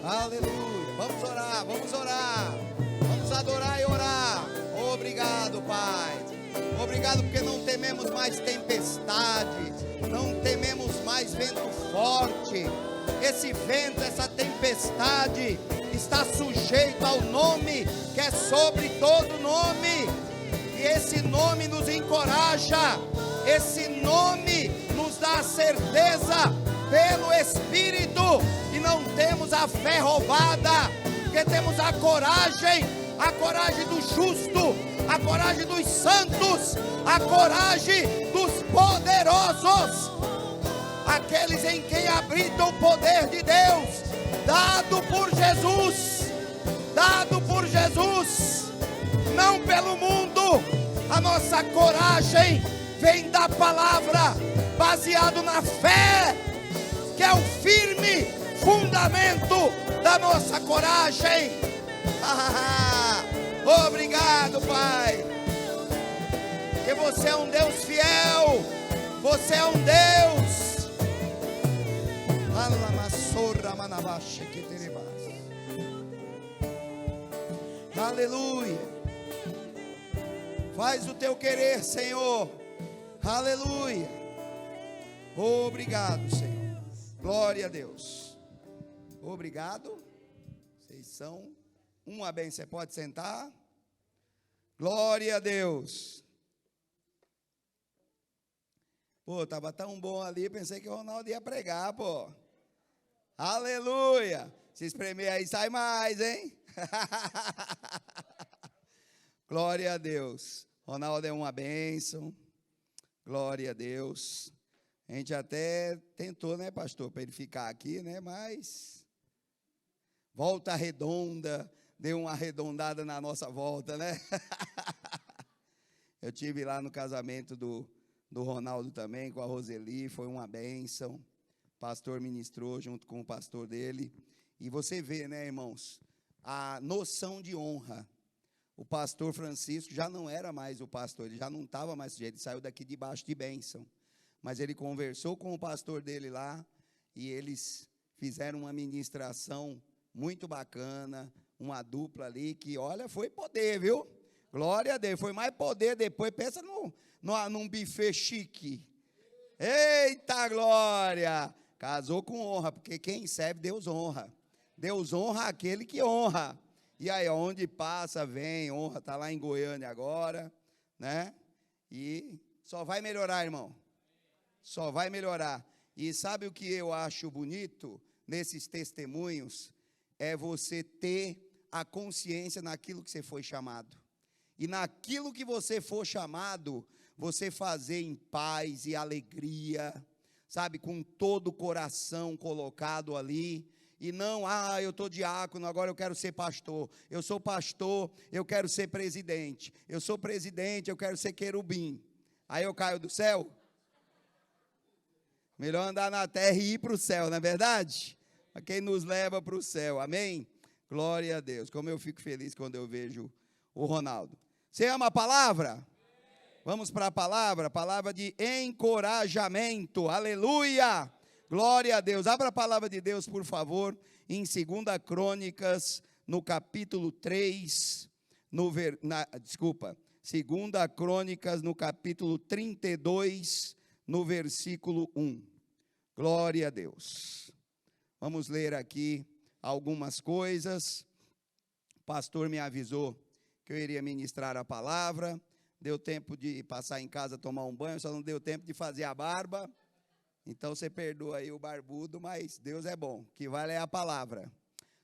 Aleluia. Vamos orar, vamos orar. Vamos adorar e orar. Obrigado, Pai. Obrigado porque não tememos mais tempestade. Não tememos mais vento forte. Esse vento, essa tempestade está sujeito ao nome que é sobre todo nome. E esse nome nos encoraja. Esse nome nos dá a certeza pelo Espírito. E não temos a fé roubada, porque temos a coragem do justo, a coragem dos santos, a coragem dos poderosos, aqueles em quem habita o poder de Deus, dado por Jesus, não pelo mundo. A nossa coragem vem da palavra, baseado na fé, que é o firme fundamento da nossa coragem. Obrigado, Pai, que você é um Deus fiel, você é um Deus. Aleluia. Faz o teu querer, Senhor. Aleluia. Obrigado, Senhor. Glória a Deus. Obrigado. Vocês são uma bênção. Você pode sentar. Glória a Deus. Pô, estava tão bom ali, pensei que o Ronaldo ia pregar, pô. Aleluia. Se espremer aí, sai mais, hein? Glória a Deus. Ronaldo é uma bênção. Glória a Deus. A gente até tentou, né, pastor, para ele ficar aqui, né, mas volta redonda, deu uma arredondada na nossa volta, né? Eu tive lá no casamento do Ronaldo também, com a Roseli, foi uma bênção. O pastor ministrou junto com o pastor dele. E você vê, né, irmãos, a noção de honra. O pastor Francisco já não era mais o pastor, ele já não estava mais, ele saiu daqui debaixo de bênção. Mas ele conversou com o pastor dele lá, e eles fizeram uma ministração muito bacana, uma dupla ali, que olha, foi poder, viu? Glória a Deus, foi mais poder depois, pensa num buffet chique. Eita glória! Casou com honra, porque quem serve, Deus honra. Deus honra aquele que honra. E aí, onde passa, vem, honra, está lá em Goiânia agora, né? E só vai melhorar, irmão. Só vai melhorar. E sabe o que eu acho bonito nesses testemunhos? É você ter a consciência naquilo que você foi chamado. E naquilo que você for chamado, você fazer em paz e alegria, sabe? Com todo o coração colocado ali. E não, eu estou diácono, agora eu quero ser pastor. Eu sou pastor, eu quero ser presidente. Eu sou presidente, eu quero ser querubim. Aí eu caio do céu? Melhor andar na terra e ir para o céu, não é verdade? A quem nos leva para o céu, amém? Glória a Deus. Como eu fico feliz quando eu vejo o Ronaldo. Você ama a palavra? Vamos para a palavra de encorajamento, aleluia! Glória a Deus. Abra a palavra de Deus, por favor, em 2 Crônicas, no capítulo 3, 2 Crônicas, no capítulo 32, no versículo 1. Glória a Deus. Vamos ler aqui algumas coisas. O pastor me avisou que eu iria ministrar a palavra. Deu tempo de passar em casa, tomar um banho, só não deu tempo de fazer a barba. Então, você perdoa aí o barbudo, mas Deus é bom, que vale é a palavra.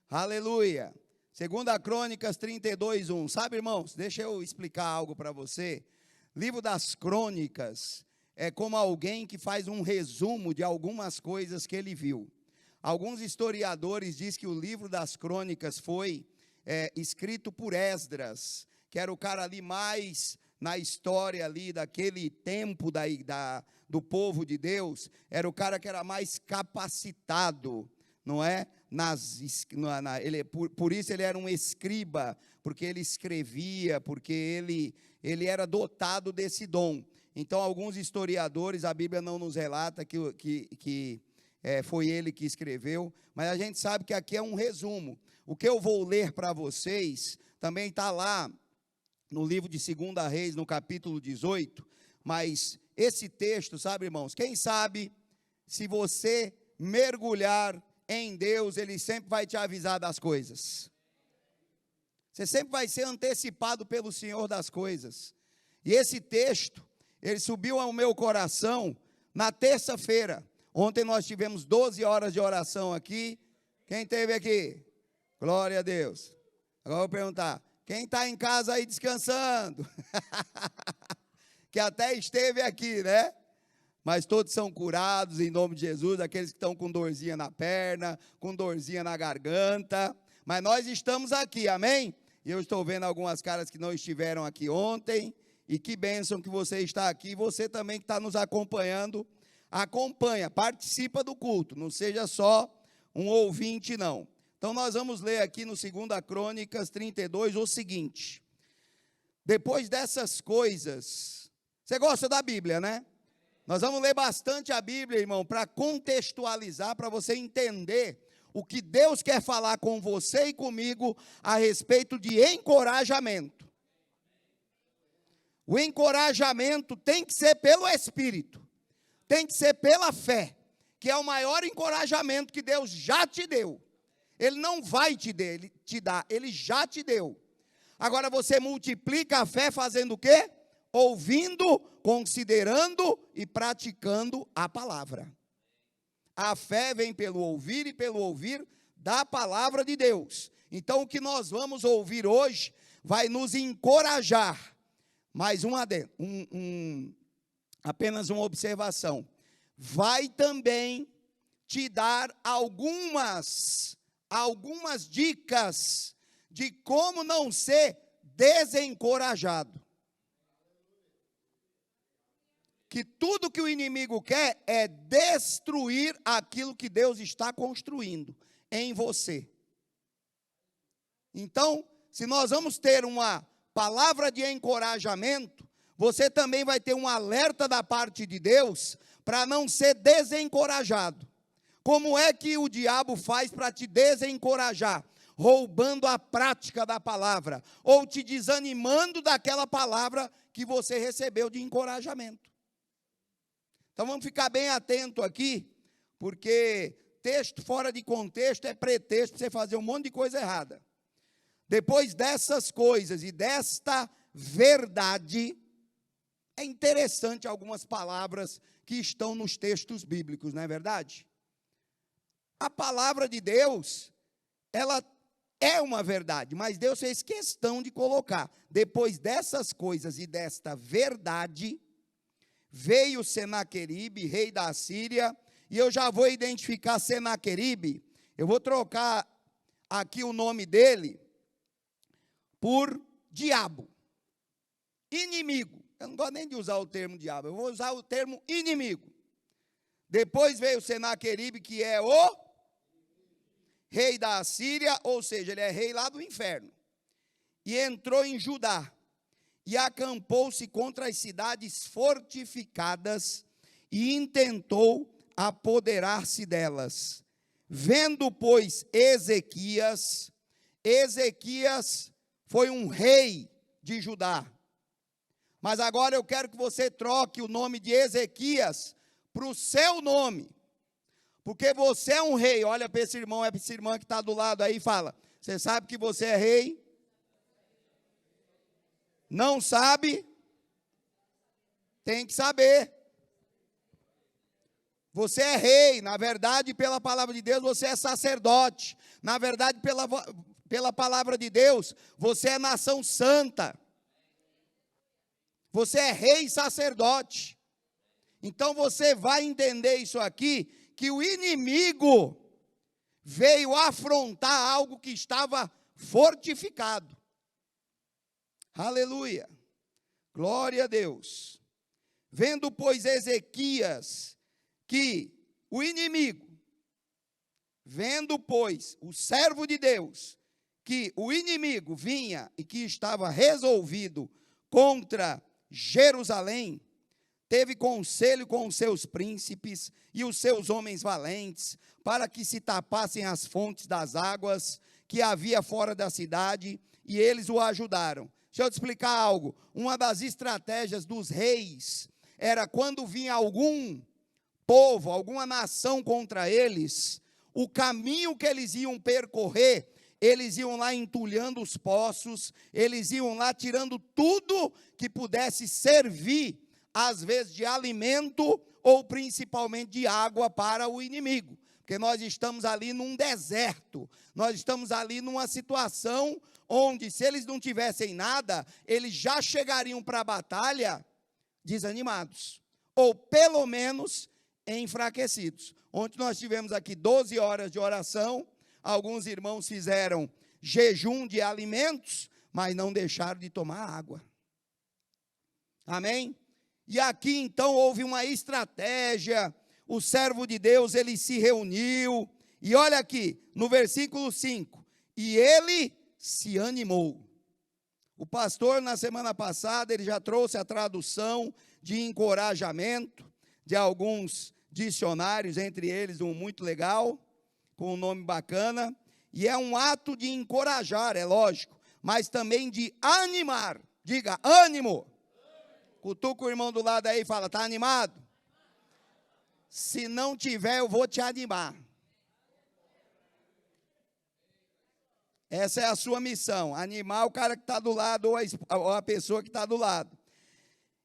Aleluia. 2 Crônicas 32, 1. Sabe, irmãos, deixa eu explicar algo para você. Livro das Crônicas é como alguém que faz um resumo de algumas coisas que ele viu. Alguns historiadores dizem que o livro das Crônicas foi escrito por Esdras, que era o cara ali mais na história ali daquele tempo do povo de Deus, era o cara que era mais capacitado, não é? Por isso ele era um escriba, porque ele escrevia, porque ele era dotado desse dom. Então, alguns historiadores, a Bíblia não nos relata que foi ele que escreveu, mas a gente sabe que aqui é um resumo. O que eu vou ler para vocês também está lá no livro de 2 Reis, no capítulo 18, mas esse texto, sabe, irmãos, quem sabe, se você mergulhar em Deus, Ele sempre vai te avisar das coisas. Você sempre vai ser antecipado pelo Senhor das coisas. E esse texto, ele subiu ao meu coração na terça-feira. Ontem nós tivemos 12 horas de oração aqui. Quem esteve aqui? Glória a Deus. Agora eu vou perguntar, quem está em casa aí descansando? Que até esteve aqui, né? Mas todos são curados em nome de Jesus, aqueles que estão com dorzinha na perna, com dorzinha na garganta. Mas nós estamos aqui, amém? E eu estou vendo algumas caras que não estiveram aqui ontem. E que bênção que você está aqui. Você também que está nos acompanhando, acompanha, participa do culto. Não seja só um ouvinte, não. Então, nós vamos ler aqui no 2 Crônicas 32 o seguinte. Depois dessas coisas, você gosta da Bíblia, né? Nós vamos ler bastante a Bíblia, irmão, para contextualizar, para você entender o que Deus quer falar com você e comigo a respeito de encorajamento. O encorajamento tem que ser pelo Espírito, tem que ser pela fé, que é o maior encorajamento que Deus já te deu. Ele não vai te dar, Ele já te deu. Agora você multiplica a fé fazendo o quê? Ouvindo, considerando e praticando a palavra. A fé vem pelo ouvir e pelo ouvir da palavra de Deus. Então o que nós vamos ouvir hoje vai nos encorajar. Mais apenas uma observação. Vai também te dar algumas dicas de como não ser desencorajado. Que tudo que o inimigo quer é destruir aquilo que Deus está construindo em você. Então, se nós vamos ter uma palavra de encorajamento, você também vai ter um alerta da parte de Deus para não ser desencorajado. Como é que o diabo faz para te desencorajar? Roubando a prática da palavra, ou te desanimando daquela palavra que você recebeu de encorajamento. Então vamos ficar bem atento aqui, porque texto fora de contexto é pretexto para você fazer um monte de coisa errada. Depois dessas coisas e desta verdade, é interessante algumas palavras que estão nos textos bíblicos, não é verdade? A palavra de Deus, ela é uma verdade, mas Deus fez questão de colocar. Depois dessas coisas e desta verdade, veio Senaqueribe, rei da Assíria, e eu já vou identificar Senaqueribe, eu vou trocar aqui o nome dele por diabo, inimigo. Eu não gosto nem de usar o termo diabo, eu vou usar o termo inimigo. Depois veio Senaqueribe, que é o rei da Assíria, ou seja, ele é rei lá do inferno. E entrou em Judá, e acampou-se contra as cidades fortificadas, e intentou apoderar-se delas. Vendo, pois, Ezequias foi um rei de Judá. Mas agora eu quero que você troque o nome de Ezequias para o seu nome. Porque você é um rei. Olha para esse irmão, é para essa irmã que está do lado aí e fala: você sabe que você é rei? Não sabe? Tem que saber. Você é rei. Na verdade, pela palavra de Deus, você é sacerdote. Na verdade, pela palavra de Deus, você é nação santa. Você é rei e sacerdote. Então você vai entender isso aqui, que o inimigo veio afrontar algo que estava fortificado. Aleluia. Glória a Deus. Vendo, pois, Ezequias, que o inimigo, vendo, pois, o servo de Deus, que o inimigo vinha e que estava resolvido contra Jerusalém, teve conselho com os seus príncipes e os seus homens valentes, para que se tapassem as fontes das águas que havia fora da cidade, e eles o ajudaram. Deixa eu te explicar algo. Uma das estratégias dos reis era quando vinha algum povo, alguma nação contra eles, o caminho que eles iam percorrer, eles iam lá entulhando os poços, eles iam lá tirando tudo que pudesse servir, às vezes de alimento ou principalmente de água para o inimigo. Porque nós estamos ali num deserto, nós estamos ali numa situação onde, se eles não tivessem nada, eles já chegariam para a batalha desanimados, ou pelo menos enfraquecidos. Ontem nós tivemos aqui 12 horas de oração, alguns irmãos fizeram jejum de alimentos, mas não deixaram de tomar água. Amém? E aqui então houve uma estratégia, o servo de Deus, ele se reuniu, e olha aqui, no versículo 5, e ele se animou. O pastor, na semana passada, ele já trouxe a tradução de encorajamento, de alguns dicionários, entre eles um muito legal, com um nome bacana, e é um ato de encorajar, é lógico, mas também de animar. Diga, ânimo. Cutuca o irmão do lado aí e fala, está animado? Se não tiver, eu vou te animar. Essa é a sua missão, animar o cara que está do lado, ou a pessoa que está do lado.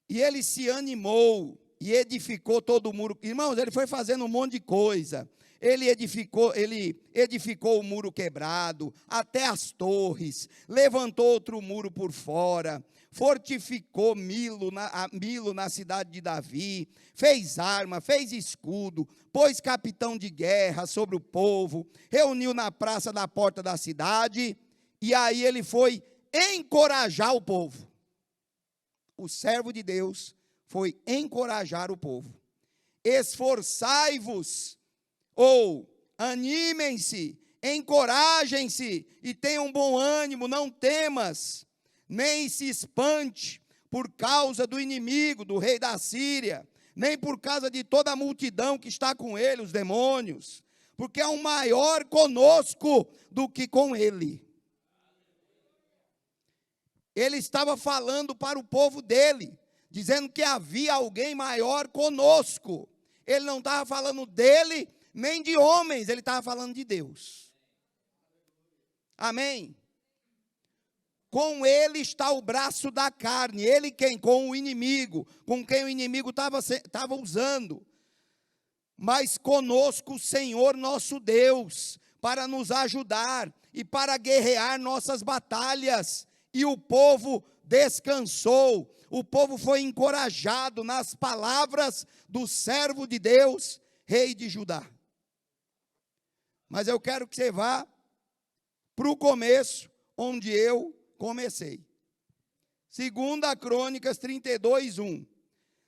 E ele se animou, e edificou todo o muro. Irmãos, ele foi fazendo um monte de coisa. Ele edificou o muro quebrado, até as torres, levantou outro muro por fora, fortificou Milo na cidade de Davi, fez arma, fez escudo, pôs capitão de guerra sobre o povo, reuniu na praça da porta da cidade, e aí ele foi encorajar o povo. O servo de Deus foi encorajar o povo. Esforçai-vos, ou animem-se, encorajem-se e tenham bom ânimo, não temas, nem se espante por causa do inimigo, do rei da Síria, nem por causa de toda a multidão que está com ele, os demônios, porque é um maior conosco do que com ele. Ele estava falando para o povo dele, dizendo que havia alguém maior conosco. Ele não estava falando dele, nem de homens, ele estava falando de Deus. Amém? Com ele está o braço da carne, ele quem? Com o inimigo, com quem o inimigo estava usando. Mas conosco o Senhor nosso Deus, para nos ajudar e para guerrear nossas batalhas. E o povo descansou, o povo foi encorajado nas palavras do servo de Deus, rei de Judá. Mas eu quero que você vá para o começo, onde eu comecei. 2 Crônicas 32, 1.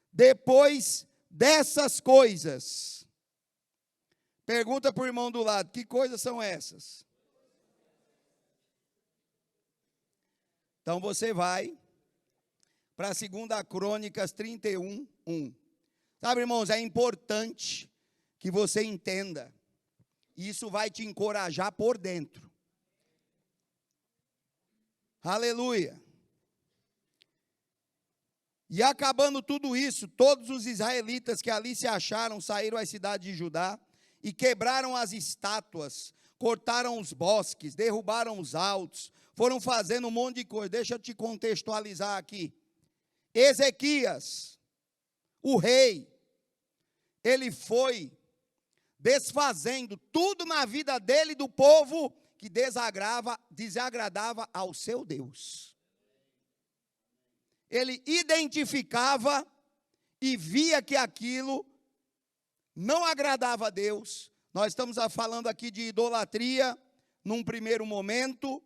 Depois dessas coisas, pergunta para o irmão do lado, que coisas são essas? Então você vai para 2 Crônicas 31, 1. Sabe, irmãos, é importante que você entenda. Isso vai te encorajar por dentro. Aleluia. E acabando tudo isso, todos os israelitas que ali se acharam saíram às cidades de Judá e quebraram as estátuas, cortaram os bosques, derrubaram os altos, foram fazendo um monte de coisa. Deixa eu te contextualizar aqui. Ezequias, o rei, ele foi desfazendo tudo na vida dele e do povo que desagradava ao seu Deus. Ele identificava e via que aquilo não agradava a Deus. Nós estamos falando aqui de idolatria, num primeiro momento.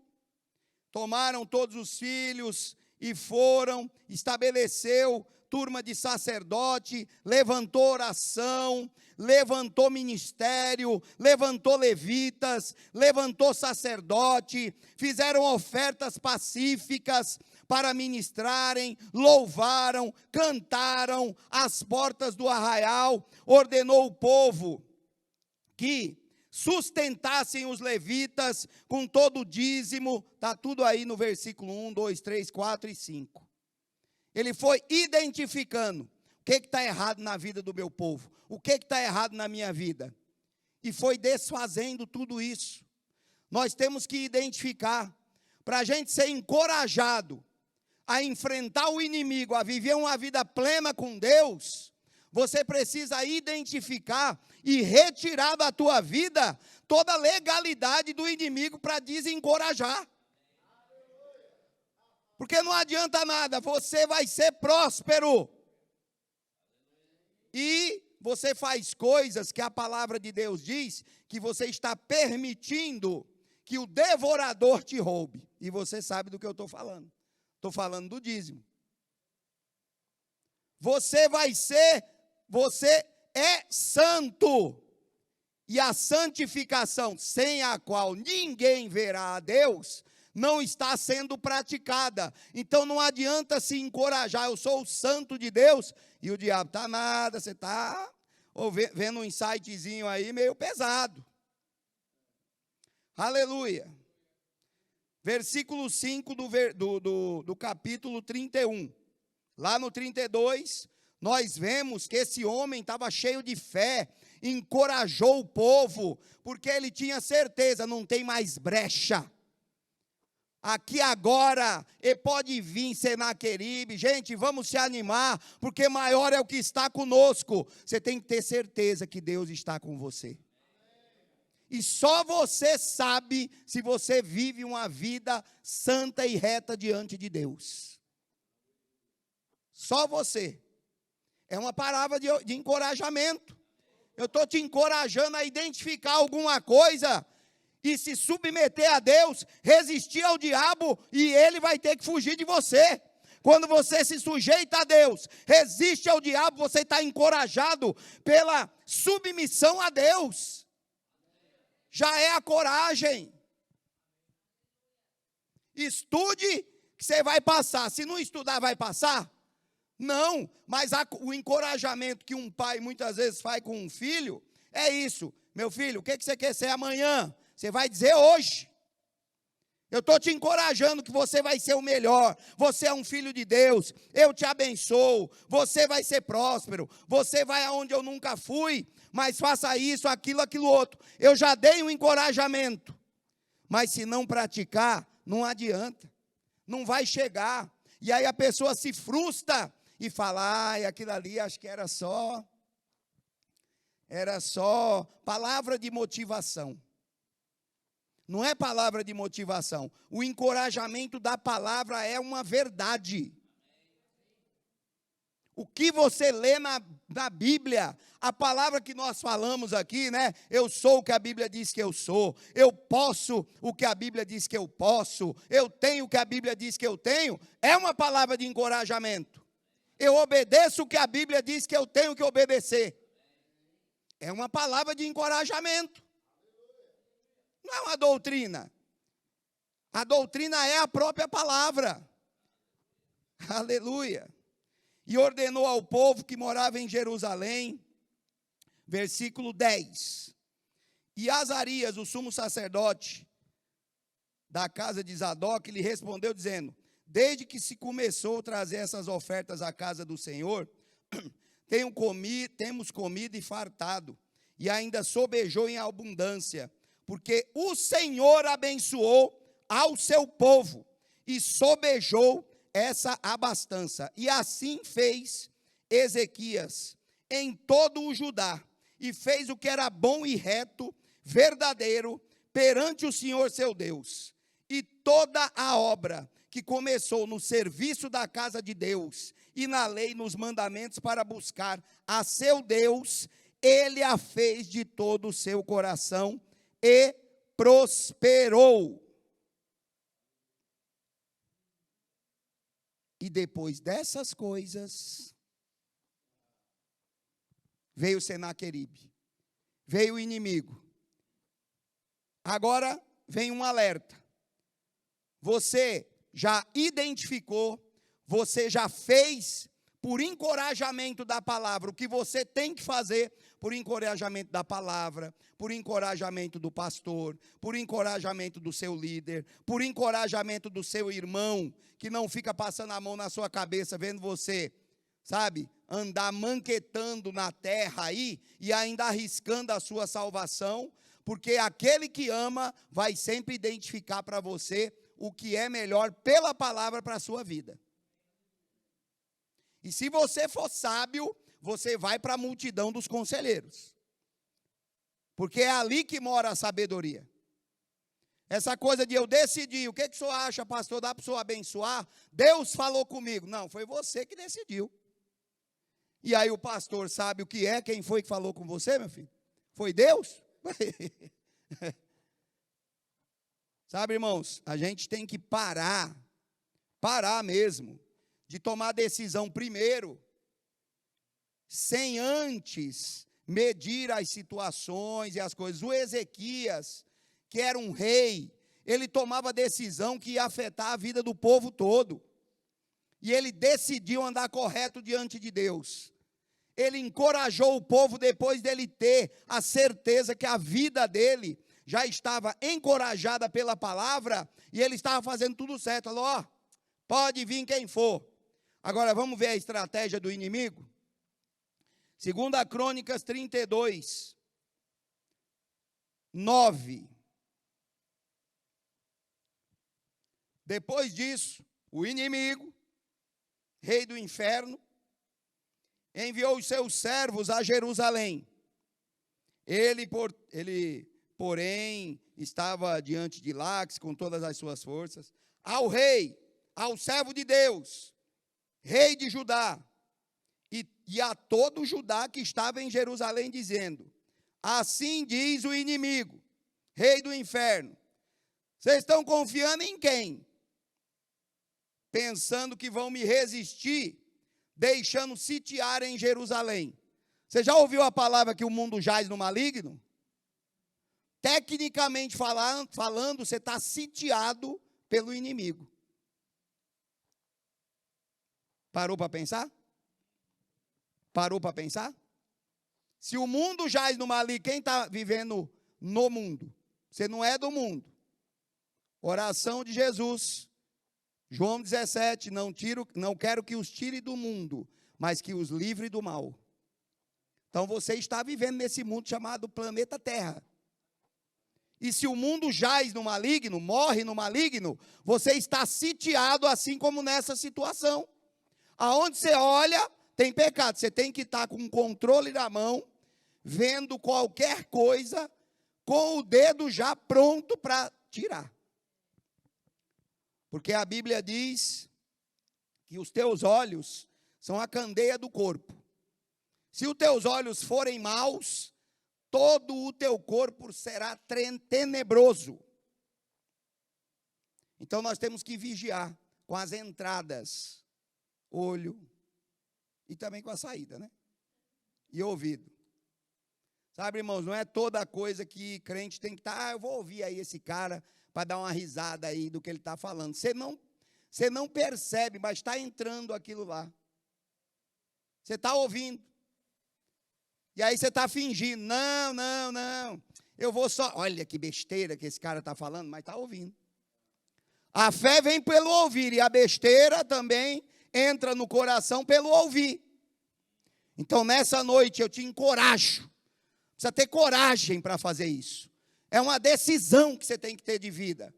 Tomaram todos os filhos e foram, estabeleceu turma de sacerdote, levantou oração, levantou ministério, levantou levitas, levantou sacerdote, fizeram ofertas pacíficas, para ministrarem, louvaram, cantaram às portas do arraial, ordenou o povo que sustentassem os levitas com todo o dízimo, está tudo aí no versículo 1, 2, 3, 4 e 5. Ele foi identificando o que está errado na vida do meu povo, o que está errado na minha vida, e foi desfazendo tudo isso. Nós temos que identificar, para a gente ser encorajado a enfrentar o inimigo, a viver uma vida plena com Deus, você precisa identificar e retirar da tua vida toda a legalidade do inimigo para desencorajar. Porque não adianta nada, você vai ser próspero. E você faz coisas que a palavra de Deus diz que você está permitindo que o devorador te roube. E você sabe do que eu estou falando. Estou falando do dízimo. Você é santo. E a santificação, sem a qual ninguém verá a Deus, não está sendo praticada. Então não adianta se encorajar, eu sou o santo de Deus, e o diabo está nada, você está vendo um insightzinho aí meio pesado. Aleluia. Versículo 5 do capítulo 31. Lá no 32, nós vemos que esse homem estava cheio de fé, encorajou o povo, porque ele tinha certeza, não tem mais brecha. Aqui agora, e pode vir Senaqueribe, gente, vamos se animar, porque maior é o que está conosco. Você tem que ter certeza que Deus está com você. E só você sabe se você vive uma vida santa e reta diante de Deus. Só você. É uma palavra de encorajamento. Eu estou te encorajando a identificar alguma coisa e se submeter a Deus, resistir ao diabo, e ele vai ter que fugir de você. Quando você se sujeita a Deus, resiste ao diabo, você está encorajado pela submissão a Deus. Já é a coragem. Estude, que você vai passar. Se não estudar, vai passar? Não, mas o encorajamento que um pai muitas vezes faz com um filho, é isso. Meu filho, o que você quer ser amanhã? Você vai dizer hoje. Eu estou te encorajando que você vai ser o melhor. Você é um filho de Deus. Eu te abençoo. Você vai ser próspero. Você vai aonde eu nunca fui. Mas faça isso, aquilo outro. Eu já dei um encorajamento. Mas se não praticar, não adianta. Não vai chegar. E aí a pessoa se frustra e fala, aquilo ali acho que era só palavra de motivação. Não é palavra de motivação. O encorajamento da palavra é uma verdade. O que você lê na Bíblia, a palavra que nós falamos aqui, né? Eu sou o que a Bíblia diz que eu sou. Eu posso o que a Bíblia diz que eu posso. Eu tenho o que a Bíblia diz que eu tenho. É uma palavra de encorajamento. Eu obedeço o que a Bíblia diz que eu tenho que obedecer. É uma palavra de encorajamento. Não é uma doutrina. A doutrina é a própria palavra. Aleluia. E ordenou ao povo que morava em Jerusalém, versículo 10. E Azarias, o sumo sacerdote da casa de Zadok, lhe respondeu dizendo, desde que se começou a trazer essas ofertas à casa do Senhor, temos comido e fartado, e ainda sobejou em abundância, porque o Senhor abençoou ao seu povo, e sobejou essa abastança. E assim fez Ezequias em todo o Judá, e fez o que era bom e reto, verdadeiro, perante o Senhor seu Deus. E toda a obra que começou no serviço da casa de Deus, e na lei, nos mandamentos, para buscar a seu Deus, ele a fez de todo o seu coração, e prosperou. E depois dessas coisas, veio Senaqueribe, veio o inimigo. Agora vem um alerta. Você já identificou, você já fez por encorajamento da palavra, o que você tem que fazer por encorajamento da palavra, por encorajamento do pastor, por encorajamento do seu líder, por encorajamento do seu irmão, que não fica passando a mão na sua cabeça, vendo você, sabe, andar manquetando na terra aí, e ainda arriscando a sua salvação, porque aquele que ama vai sempre identificar para você o que é melhor pela palavra para a sua vida. E se você for sábio, você vai para a multidão dos conselheiros. Porque é ali que mora a sabedoria. Essa coisa de eu decidir, o que o senhor acha, pastor, dá para o senhor abençoar? Deus falou comigo. Não, foi você que decidiu. E aí o pastor sabe o que é, quem foi que falou com você, meu filho? Foi Deus? Sabe, irmãos, a gente tem que parar mesmo, de tomar decisão primeiro, sem antes medir as situações e as coisas. O Ezequias, que era um rei, ele tomava decisão que ia afetar a vida do povo todo. E ele decidiu andar correto diante de Deus. Ele encorajou o povo depois dele ter a certeza que a vida dele já estava encorajada pela palavra e ele estava fazendo tudo certo. Falou, ó, pode vir quem for. Agora vamos ver a estratégia do inimigo? 2 Crônicas 32, 9. Depois disso, o inimigo, rei do inferno, enviou os seus servos a Jerusalém. Ele, porém, estava diante de Laques com todas as suas forças. Ao rei, ao servo de Deus, rei de Judá, e a todo Judá que estava em Jerusalém, dizendo, assim diz o inimigo, rei do inferno, vocês estão confiando em quem? Pensando que vão me resistir, deixando sitiar em Jerusalém. Você já ouviu a palavra que o mundo jaz no maligno? Tecnicamente falando, você está sitiado pelo inimigo. Parou para pensar? Parou para pensar? Se o mundo jaz no maligno, quem está vivendo no mundo? Você não é do mundo. Oração de Jesus, João 17, não quero que os tire do mundo, mas que os livre do mal. Então você está vivendo nesse mundo chamado planeta Terra. E se o mundo jaz no maligno, morre no maligno, você está sitiado assim como nessa situação. Aonde você olha, tem pecado. Você tem que estar com o controle na mão, vendo qualquer coisa, com o dedo já pronto para tirar. Porque a Bíblia diz que os teus olhos são a candeia do corpo. Se os teus olhos forem maus, todo o teu corpo será tenebroso. Então nós temos que vigiar com as entradas, olho e também com a saída, né? E ouvido. Sabe, irmãos, não é toda coisa que crente tem que estar, eu vou ouvir aí esse cara para dar uma risada aí do que ele está falando. Você não percebe, mas está entrando aquilo lá. Você está ouvindo. E aí você está fingindo, não, eu vou só, olha que besteira que esse cara está falando, mas está ouvindo. A fé vem pelo ouvir, e a besteira também entra no coração pelo ouvir. Então nessa noite eu te encorajo, precisa ter coragem para fazer isso. É uma decisão que você tem que ter de vida.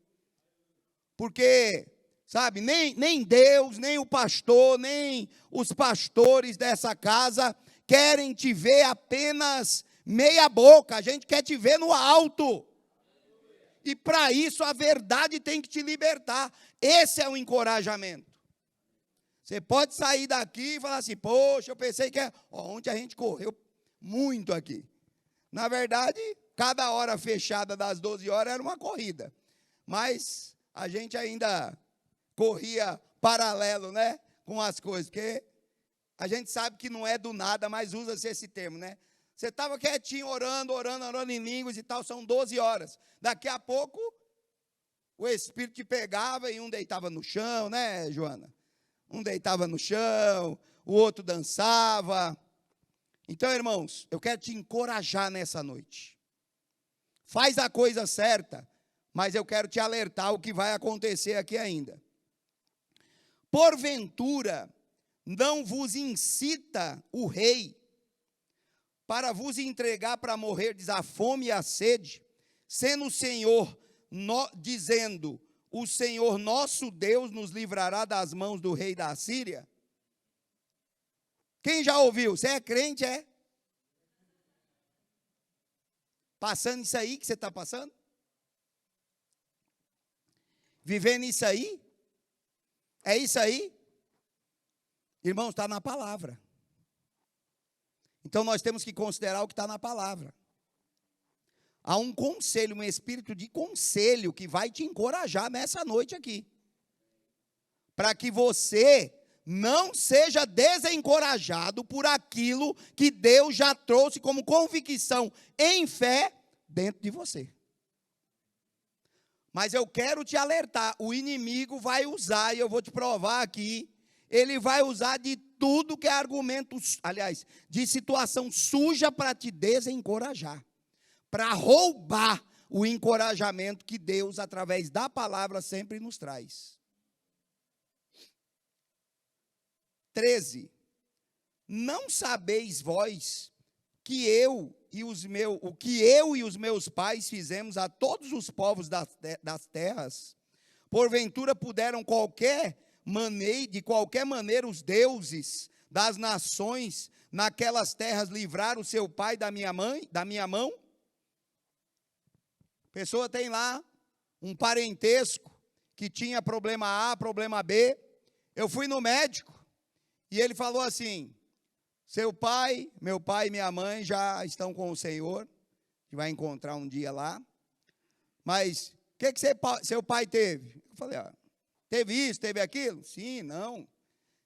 Porque, sabe, nem Deus, nem o pastor, nem os pastores dessa casa querem te ver apenas meia boca, a gente quer te ver no alto. E para isso a verdade tem que te libertar. Esse é o encorajamento. Você pode sair daqui e falar assim, poxa, eu pensei que ontem a gente correu muito aqui. Na verdade, cada hora fechada das 12 horas era uma corrida. Mas a gente ainda corria paralelo, né, com as coisas, porque a gente sabe que não é do nada, mas usa-se esse termo, né? Você estava quietinho, orando em línguas e tal, são 12 horas. Daqui a pouco, o Espírito te pegava e um deitava no chão, né, Joana? Um deitava no chão, o outro dançava. Então, irmãos, eu quero te encorajar nessa noite. Faz a coisa certa, mas eu quero te alertar o que vai acontecer aqui ainda. Porventura, não vos incita o rei para vos entregar para morrerdes a fome e a sede, sendo o Senhor, dizendo, o Senhor nosso Deus nos livrará das mãos do rei da Síria? Quem já ouviu? Você é crente, é? Passando isso aí que você está passando? Vivendo isso aí? É isso aí? Irmãos, está na palavra. Então nós temos que considerar o que está na palavra. Há um conselho, um espírito de conselho que vai te encorajar nessa noite aqui. Para que você não seja desencorajado por aquilo que Deus já trouxe como convicção em fé dentro de você. Mas eu quero te alertar, o inimigo vai usar, e eu vou te provar aqui, ele vai usar de tudo que é argumento, aliás, de situação suja para te desencorajar, para roubar o encorajamento que Deus, através da palavra, sempre nos traz. 13. Não sabeis vós que o que eu e os meus pais fizemos a todos os povos das terras? Porventura puderam de qualquer maneira os deuses das nações naquelas terras livrar o seu pai da minha mão? A pessoa tem lá um parentesco que tinha problema A, problema B. Eu fui no médico e ele falou assim: meu pai e minha mãe já estão com o Senhor, que vai encontrar um dia lá. Mas o que seu pai teve? Eu falei: teve isso, teve aquilo? Sim, não.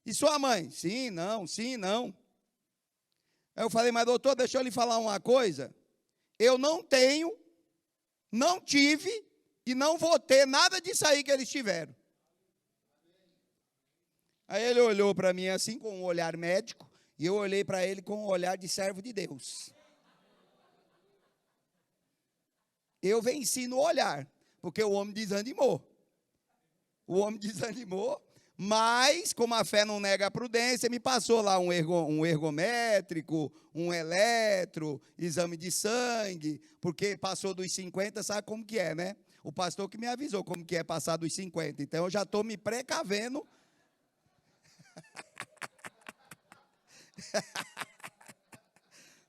E sua mãe? Sim, não, sim, não. Aí eu falei: mas doutor, deixa eu lhe falar uma coisa. Eu não tenho, não tive e não vou ter nada disso aí que eles tiveram. Aí ele olhou para mim assim, com um olhar médico, e eu olhei para ele com um olhar de servo de Deus. Eu venci no olhar, porque o homem desanimou. Mas, como a fé não nega a prudência, me passou lá um ergométrico, um eletro, exame de sangue, porque passou dos 50, sabe como que é, né? O pastor que me avisou como que é passar dos 50, então eu já estou me precavendo.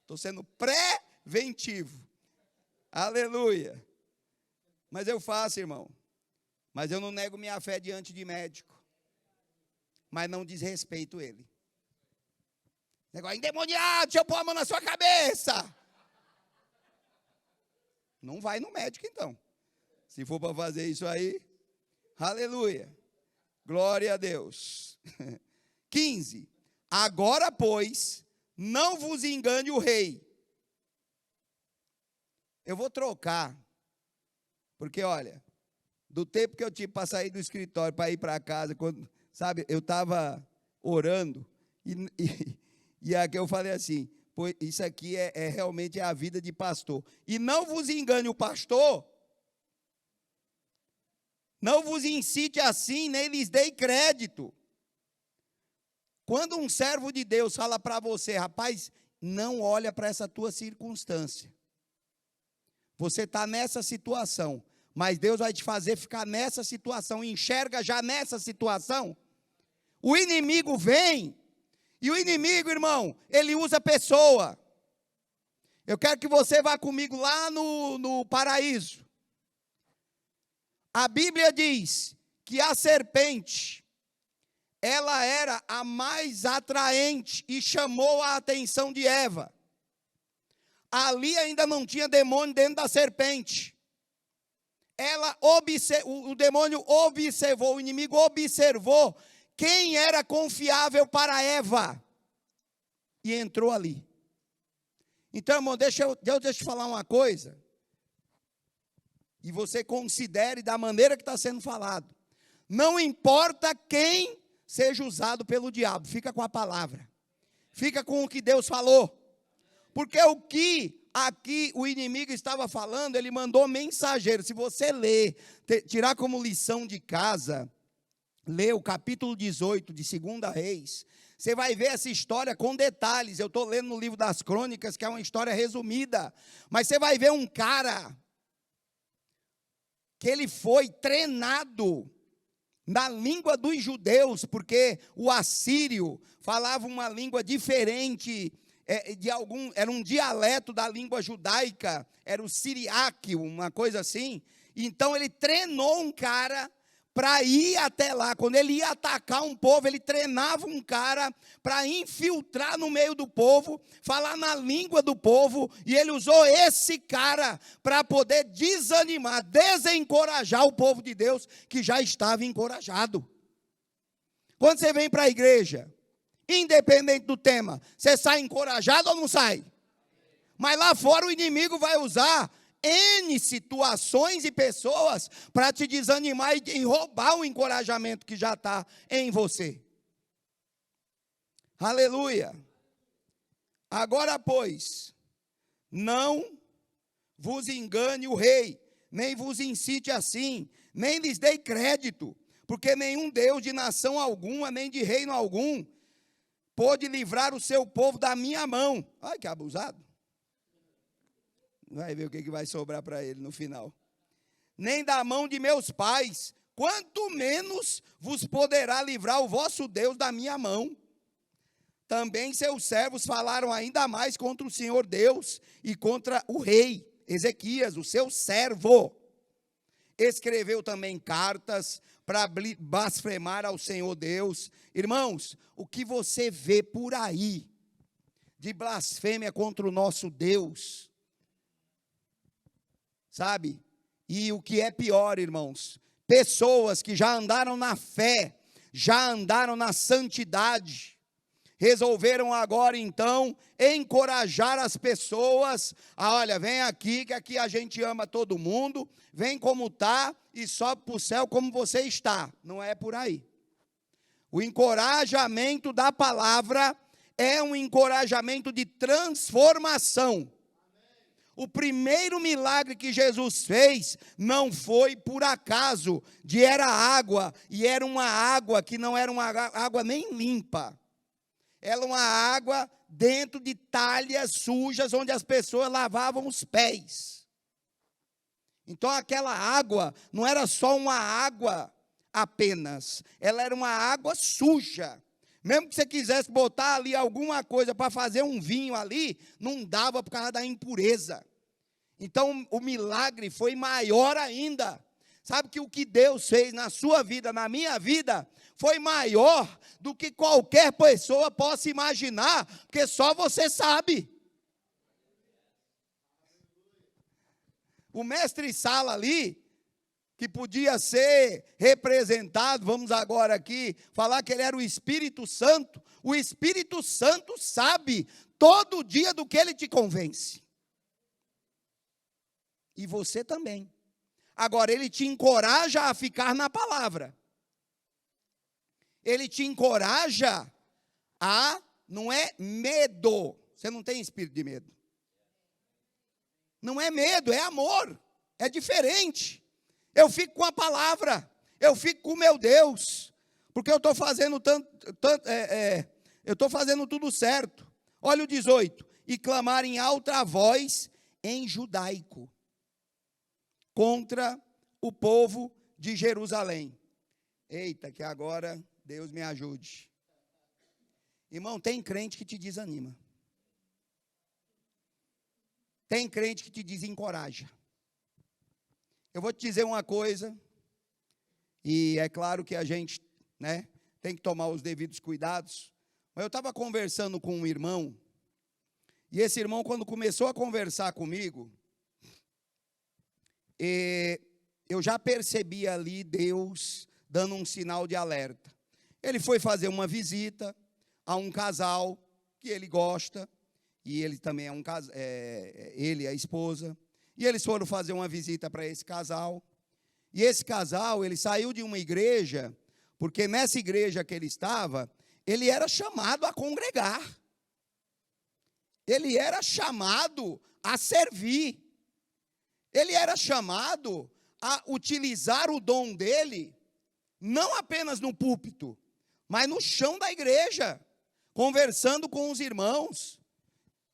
Estou sendo preventivo. Aleluia. Mas eu faço, irmão. Mas eu não nego minha fé diante de médico. Mas não desrespeito ele. Negócio endemoniado, deixa eu pôr a mão na sua cabeça. Não vai no médico, então. Se for para fazer isso aí, aleluia. Glória a Deus. 15. Agora, pois, não vos engane o rei. Eu vou trocar. Porque, olha, do tempo que eu tive para sair do escritório, para ir para casa, quando, sabe, eu estava orando, e aqui eu falei assim: pois isso aqui realmente a vida de pastor. E não vos engane o pastor, não vos incite assim, nem lhes dei crédito. Quando um servo de Deus fala para você: rapaz, não olha para essa tua circunstância. Você está nessa situação, mas Deus vai te fazer ficar nessa situação, enxerga já nessa situação. O inimigo vem, e o inimigo, irmão, ele usa pessoa. Eu quero que você vá comigo lá no paraíso. A Bíblia diz que a serpente, ela era a mais atraente e chamou a atenção de Eva. Ali ainda não tinha demônio dentro da serpente. O demônio observou, o inimigo observou quem era confiável para Eva e entrou ali. Então, irmão, deixa eu te falar uma coisa. e você considere da maneira que está sendo falado. Não importa quem seja usado pelo diabo, fica com a palavra. Fica com o que Deus falou. Porque o que aqui o inimigo estava falando, ele mandou mensageiro. Se você ler, tirar como lição de casa, ler o capítulo 18 de 2 Reis, você vai ver essa história com detalhes. Eu estou lendo no livro das Crônicas, que é uma história resumida. Mas você vai ver um cara que ele foi treinado na língua dos judeus, porque o assírio falava uma língua diferente, era um dialeto da língua judaica, era o siriaque, uma coisa assim. Então ele treinou um cara para ir até lá. Quando ele ia atacar um povo, ele treinava um cara para infiltrar no meio do povo, falar na língua do povo, e ele usou esse cara para poder desanimar, desencorajar o povo de Deus, que já estava encorajado. Quando você vem para a igreja, independente do tema, você sai encorajado ou não sai? Mas lá fora o inimigo vai usar N situações e pessoas para te desanimar e roubar o encorajamento que já está em você. Aleluia. Agora, pois, não vos engane o rei, nem vos incite assim, nem lhes dei crédito, porque nenhum Deus de nação alguma, nem de reino algum, pôde livrar o seu povo da minha mão. Ai, que abusado. Vai ver o que vai sobrar para ele no final. Nem da mão de meus pais, quanto menos vos poderá livrar o vosso Deus da minha mão. Também seus servos falaram ainda mais contra o Senhor Deus e contra o rei Ezequias, o seu servo. Escreveu também cartas para blasfemar ao Senhor Deus. Irmãos, o que você vê por aí de blasfêmia contra o nosso Deus, sabe? E o que é pior, irmãos, pessoas que já andaram na fé, já andaram na santidade, resolveram agora então encorajar as pessoas a, olha, vem aqui que aqui a gente ama todo mundo, vem como está e sobe para o céu como você está. Não é por aí. O encorajamento da palavra é um encorajamento de transformação. O primeiro milagre que Jesus fez não foi por acaso, era água, e era uma água que não era uma água nem limpa. Era uma água dentro de talhas sujas, onde as pessoas lavavam os pés. Então aquela água não era só uma água apenas, ela era uma água suja. Mesmo que você quisesse botar ali alguma coisa para fazer um vinho ali, não dava por causa da impureza. Então o milagre foi maior ainda. Sabe que o que Deus fez na sua vida, na minha vida, foi maior do que qualquer pessoa possa imaginar, porque só você sabe. O mestre Sala ali, que podia ser representado, vamos agora aqui falar que ele era o Espírito Santo sabe todo dia do que ele te convence. E você também. Agora, ele te encoraja a ficar na palavra. Ele te encoraja a, não é medo. Você não tem espírito de medo. Não é medo, é amor. É diferente. Eu fico com a palavra. Eu fico com o meu Deus. Porque eu estou fazendo eu estou fazendo tudo certo. Olha o 18. E clamar em alta voz em judaico contra o povo de Jerusalém. Eita, que agora Deus me ajude. Irmão, tem crente que te desanima. Tem crente que te desencoraja. Eu vou te dizer uma coisa, e é claro que a gente, tem que tomar os devidos cuidados. Mas eu estava conversando com um irmão, e esse irmão, quando começou a conversar comigo, eu já percebi ali Deus dando um sinal de alerta. Ele foi fazer uma visita a um casal que ele gosta, e ele também é um casal, ele e a esposa, E eles foram fazer uma visita para esse casal. E esse casal, ele saiu de uma igreja, porque nessa igreja que ele estava, ele era chamado a congregar. Ele era chamado a servir. Ele era chamado a utilizar o dom dele, não apenas no púlpito, mas no chão da igreja, conversando com os irmãos.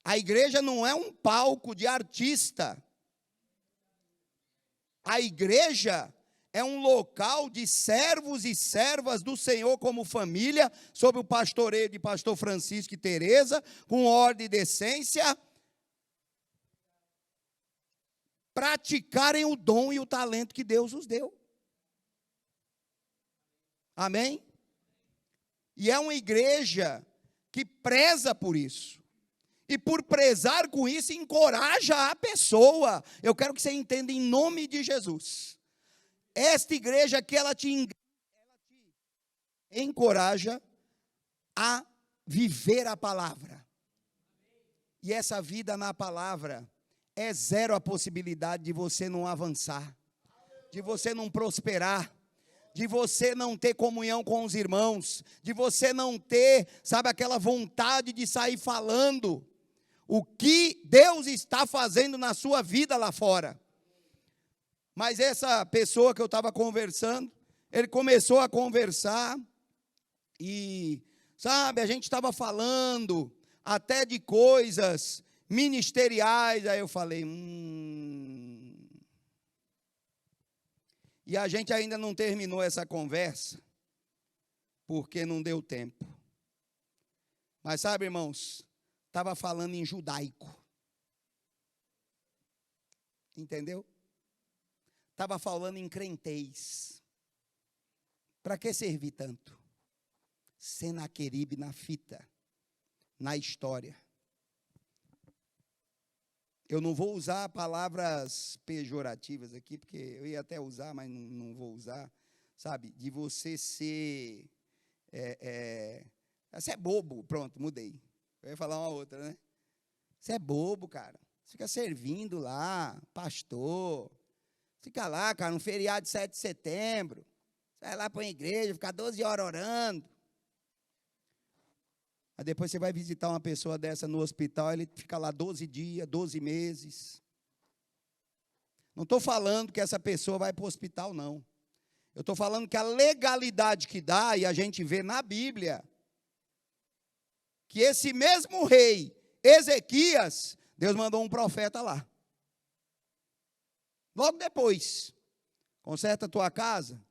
A igreja não é um palco de artista. A igreja é um local de servos e servas do Senhor como família, sob o pastoreio de pastor Francisco e Teresa, com ordem e decência, praticarem o dom e o talento que Deus os deu. Amém? E é uma igreja que preza por isso. E por prezar com isso, encoraja a pessoa. Eu quero que você entenda em nome de Jesus. Esta igreja aqui, ela te encoraja a viver a palavra. E essa vida na palavra é zero a possibilidade de você não avançar, de você não prosperar, de você não ter comunhão com os irmãos, de você não ter, sabe, aquela vontade de sair falando o que Deus está fazendo na sua vida lá fora. Mas essa pessoa que eu estava conversando, ele começou a conversar e, sabe, a gente estava falando até de coisas ministeriais. Aí eu falei, E a gente ainda não terminou essa conversa, porque não deu tempo. Mas sabe, irmãos, estava falando em judaico. Entendeu? Estava falando em crentez. Para que servir tanto? Senaqueribe na fita, na história. Eu não vou usar palavras pejorativas aqui, porque eu ia até usar, mas não vou usar. Sabe, de você ser... Você é bobo, pronto, mudei. Eu ia falar uma outra, né? Você é bobo, cara. Você fica servindo lá, pastor. Fica lá, cara, no feriado de 7 de setembro. Sai lá para a igreja, fica 12 horas orando. Aí depois você vai visitar uma pessoa dessa no hospital, ele fica lá 12 dias, 12 meses. Não estou falando que essa pessoa vai para o hospital, não. Eu estou falando que a legalidade que dá, e a gente vê na Bíblia, que esse mesmo rei, Ezequias, Deus mandou um profeta lá. Logo depois, conserta a tua casa.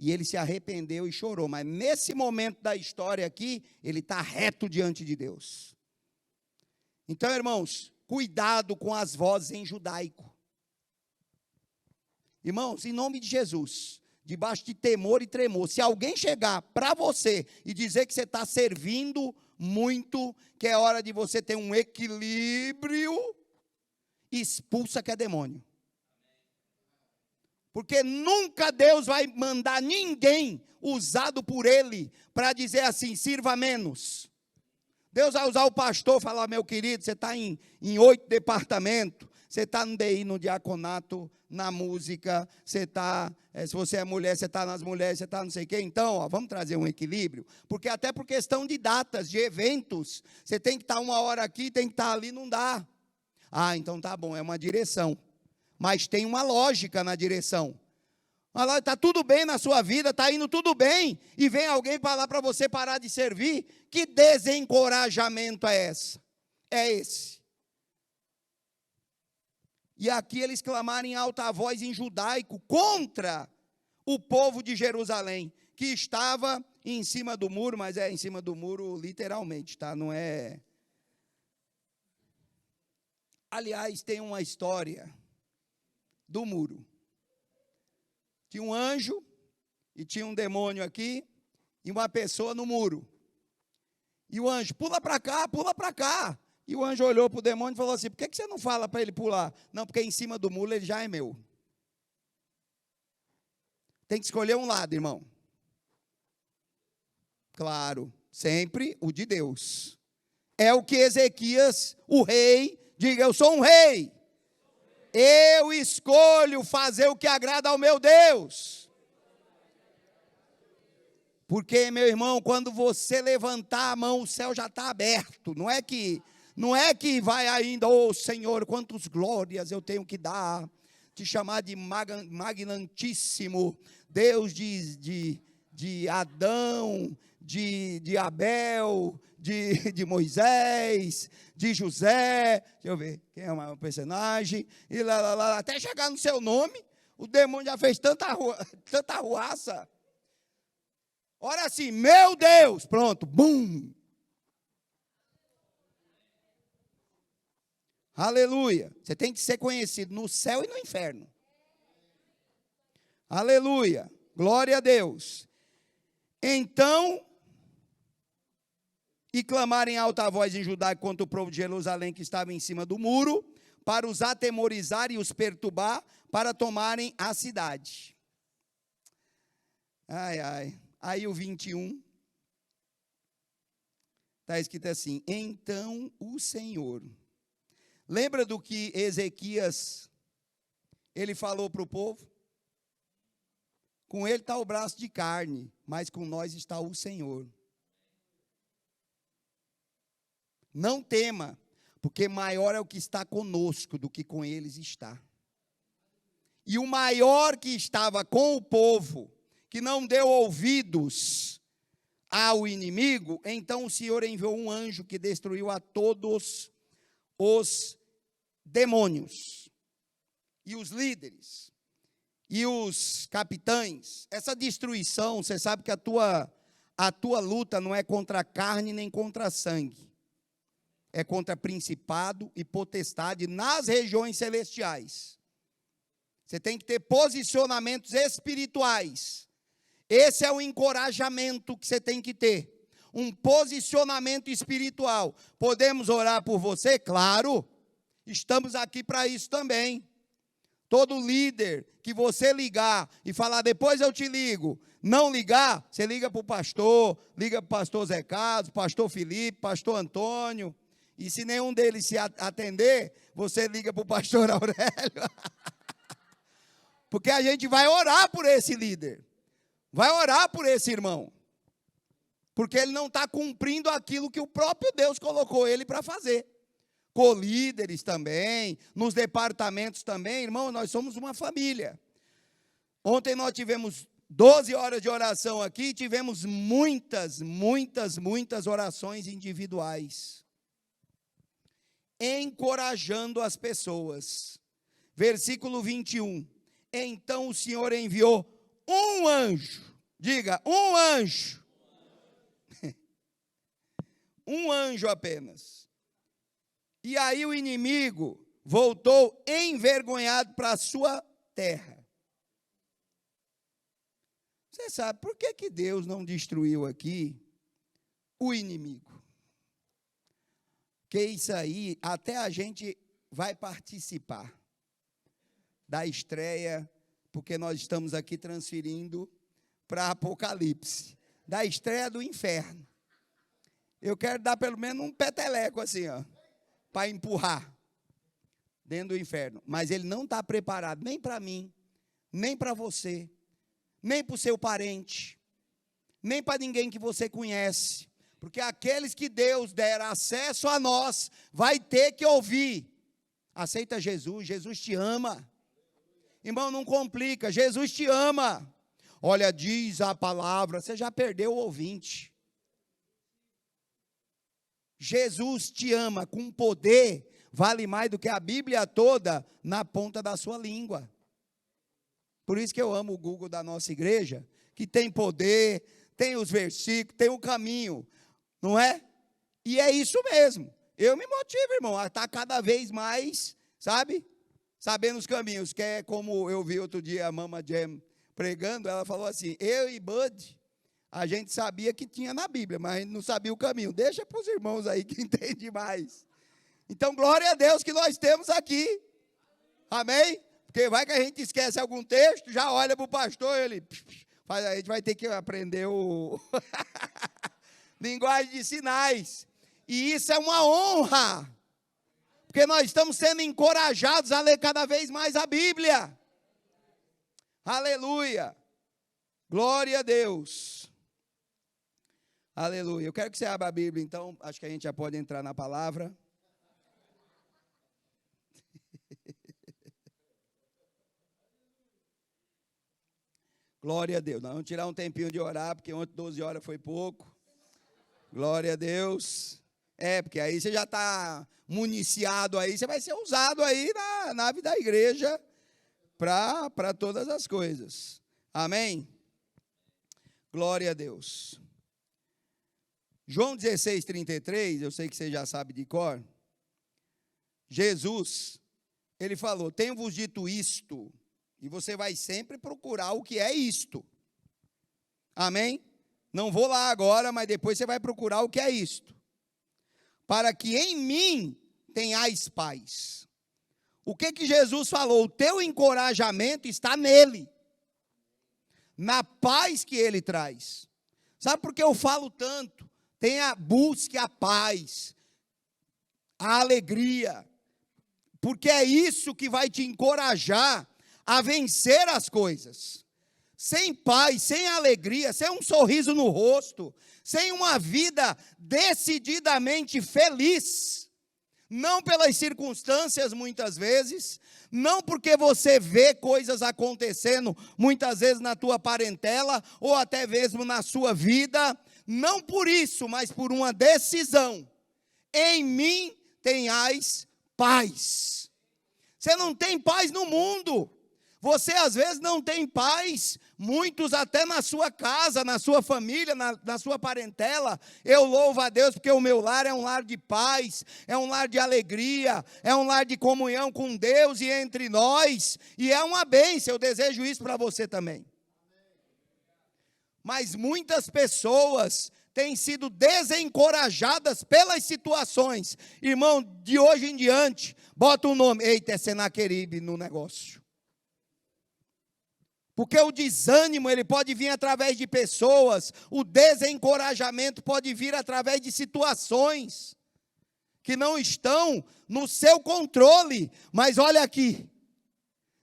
E ele se arrependeu e chorou. Mas nesse momento da história aqui, ele está reto diante de Deus. Então, irmãos, cuidado com as vozes em judaico. Irmãos, em nome de Jesus, debaixo de temor e tremor, se alguém chegar para você e dizer que você está servindo muito, que é hora de você ter um equilíbrio, expulsa que é demônio. Porque nunca Deus vai mandar ninguém usado por Ele para dizer assim, sirva menos. Deus vai usar o pastor e falar, meu querido, você está em 8 departamentos, você está no DI, no diaconato, na música, você está, se você é mulher, você está nas mulheres, você está não sei o quê. Então, ó, vamos trazer um equilíbrio, porque até por questão de datas, de eventos, você tem que estar uma hora aqui, tem que estar ali, não dá. Ah, então tá bom, é uma direção. Mas tem uma lógica na direção. Está tudo bem na sua vida, está indo tudo bem, e vem alguém falar para você parar de servir. Que desencorajamento é esse? E aqui eles clamaram em alta voz em judaico contra o povo de Jerusalém, que estava em cima do muro, mas é em cima do muro literalmente, tá? Não é... Aliás, tem uma história do muro. Tinha um anjo e tinha um demônio aqui e uma pessoa no muro. E o anjo, pula para cá, pula para cá. E o anjo olhou para o demônio e falou assim, por que você não fala para ele pular? Não, porque em cima do muro ele já é meu. Tem que escolher um lado, irmão. Claro, sempre o de Deus. É o que Ezequias, o rei, diga, eu sou um rei. Eu escolho fazer o que agrada ao meu Deus. Porque, meu irmão, quando você levantar a mão, o céu já está aberto. Não é que vai ainda, oh Senhor, quantas glórias eu tenho que dar. Te chamar de magnantíssimo, Deus de Adão, de Abel, de Moisés, de José. Deixa eu ver, quem é o personagem? E lá, até chegar no seu nome, o demônio já fez tanta arruaça. Ora assim, meu Deus, pronto, bum. Aleluia. Você tem que ser conhecido no céu e no inferno. Aleluia. Glória a Deus. Então, e clamarem em alta voz em Judá contra o povo de Jerusalém que estava em cima do muro, para os atemorizar e os perturbar, para tomarem a cidade. Ai, ai. Aí o 21, está escrito assim, então o Senhor. Lembra do que Ezequias, ele falou para o povo? Com ele está o braço de carne, mas com nós está o Senhor. Não tema, porque maior é o que está conosco do que com eles está. E o maior que estava com o povo, que não deu ouvidos ao inimigo, então o Senhor enviou um anjo que destruiu a todos os demônios, e os líderes, e os capitães. Essa destruição, você sabe que a tua luta não é contra a carne nem contra sangue, é contra principado e potestade nas regiões celestiais. Você tem que ter posicionamentos espirituais. Esse é o encorajamento que você tem que ter. Um posicionamento espiritual. Podemos orar por você? Claro. Estamos aqui para isso também. Todo líder que você ligar e falar, depois eu te ligo, não ligar, você liga para o pastor, liga para o pastor Zé Carlos, pastor Felipe, pastor Antônio. E se nenhum deles se atender, você liga para o pastor Aurélio. Porque a gente vai orar por esse líder. Vai orar por esse irmão, porque ele não está cumprindo aquilo que o próprio Deus colocou ele para fazer. Com líderes também, nos departamentos também, irmão, nós somos uma família. Ontem nós tivemos 12 horas de oração aqui, tivemos muitas orações individuais, encorajando as pessoas. Versículo 21, então o Senhor enviou um anjo, diga, um anjo, um anjo apenas, e aí o inimigo voltou envergonhado para a sua terra. Você sabe por que Deus não destruiu aqui o inimigo? Porque isso aí, até a gente vai participar da estreia, porque nós estamos aqui transferindo para Apocalipse, da estreia do inferno. Eu quero dar pelo menos um peteleco assim, ó, para empurrar dentro do inferno. Mas ele não está preparado nem para mim, nem para você, nem para o seu parente, nem para ninguém que você conhece. Porque aqueles que Deus der acesso a nós, vai ter que ouvir. Aceita Jesus, Jesus te ama. Irmão, não complica, Jesus te ama. Olha, diz a palavra, você já perdeu o ouvinte. Jesus te ama com poder, vale mais do que a Bíblia toda na ponta da sua língua. Por isso que eu amo o Google da nossa igreja, que tem poder, tem os versículos, tem o caminho, não é? E é isso mesmo. Eu me motivo, irmão, a estar cada vez mais, sabe? Sabendo os caminhos, que é como eu vi outro dia a Mama Jam pregando, ela falou assim, eu e Bud, a gente sabia que tinha na Bíblia, mas a gente não sabia o caminho. Deixa para os irmãos aí que entendem mais. Então, glória a Deus que nós temos aqui. Amém? Porque vai que a gente esquece algum texto, já olha para o pastor, ele... A gente vai ter que aprender o... linguagem de sinais. E isso é uma honra. Porque nós estamos sendo encorajados a ler cada vez mais a Bíblia. Aleluia. Glória a Deus. Aleluia. Eu quero que você abra a Bíblia, então. Acho que a gente já pode entrar na palavra. Glória a Deus. Nós vamos tirar um tempinho de orar, porque ontem 12 horas foi pouco. Glória a Deus. Porque aí você já está municiado aí, você vai ser usado aí na nave da igreja para todas as coisas. Amém? Glória a Deus. João 16, 33, eu sei que você já sabe de cor. Jesus, ele falou, tenho-vos dito isto, e você vai sempre procurar o que é isto. Amém? Não vou lá agora, mas depois você vai procurar o que é isto. Para que em mim tenhais paz. O que Jesus falou? O teu encorajamento está nele. Na paz que ele traz. Sabe por que eu falo tanto? Busque a paz, a alegria. Porque é isso que vai te encorajar a vencer as coisas. Sem paz, sem alegria, sem um sorriso no rosto, sem uma vida decididamente feliz, não pelas circunstâncias muitas vezes, não porque você vê coisas acontecendo muitas vezes na tua parentela, ou até mesmo na sua vida, não por isso, mas por uma decisão. Em mim tenhais paz. Você não tem paz no mundo. Você às vezes não tem paz, muitos até na sua casa, na sua família, na sua parentela. Eu louvo a Deus porque o meu lar é um lar de paz, é um lar de alegria, é um lar de comunhão com Deus e entre nós, e é uma bênção, eu desejo isso para você também. Mas muitas pessoas têm sido desencorajadas pelas situações. Irmão, de hoje em diante, bota o nome, eita, é Senaqueribe no negócio. Porque o desânimo, ele pode vir através de pessoas, o desencorajamento pode vir através de situações que não estão no seu controle. Mas olha aqui,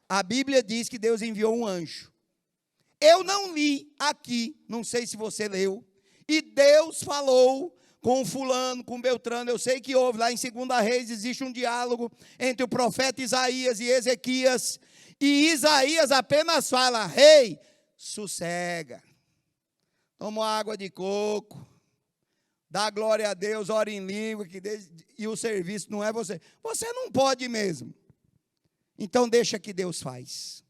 a Bíblia diz que Deus enviou um anjo. Eu não li aqui, não sei se você leu, e Deus falou com fulano, com Beltrano. Eu sei que houve, lá em 2 Reis existe um diálogo entre o profeta Isaías e Ezequias, e Isaías apenas fala, rei, sossega, toma água de coco, dá glória a Deus, ora em língua, e o serviço não é você. Você não pode mesmo. Então deixa que Deus faz.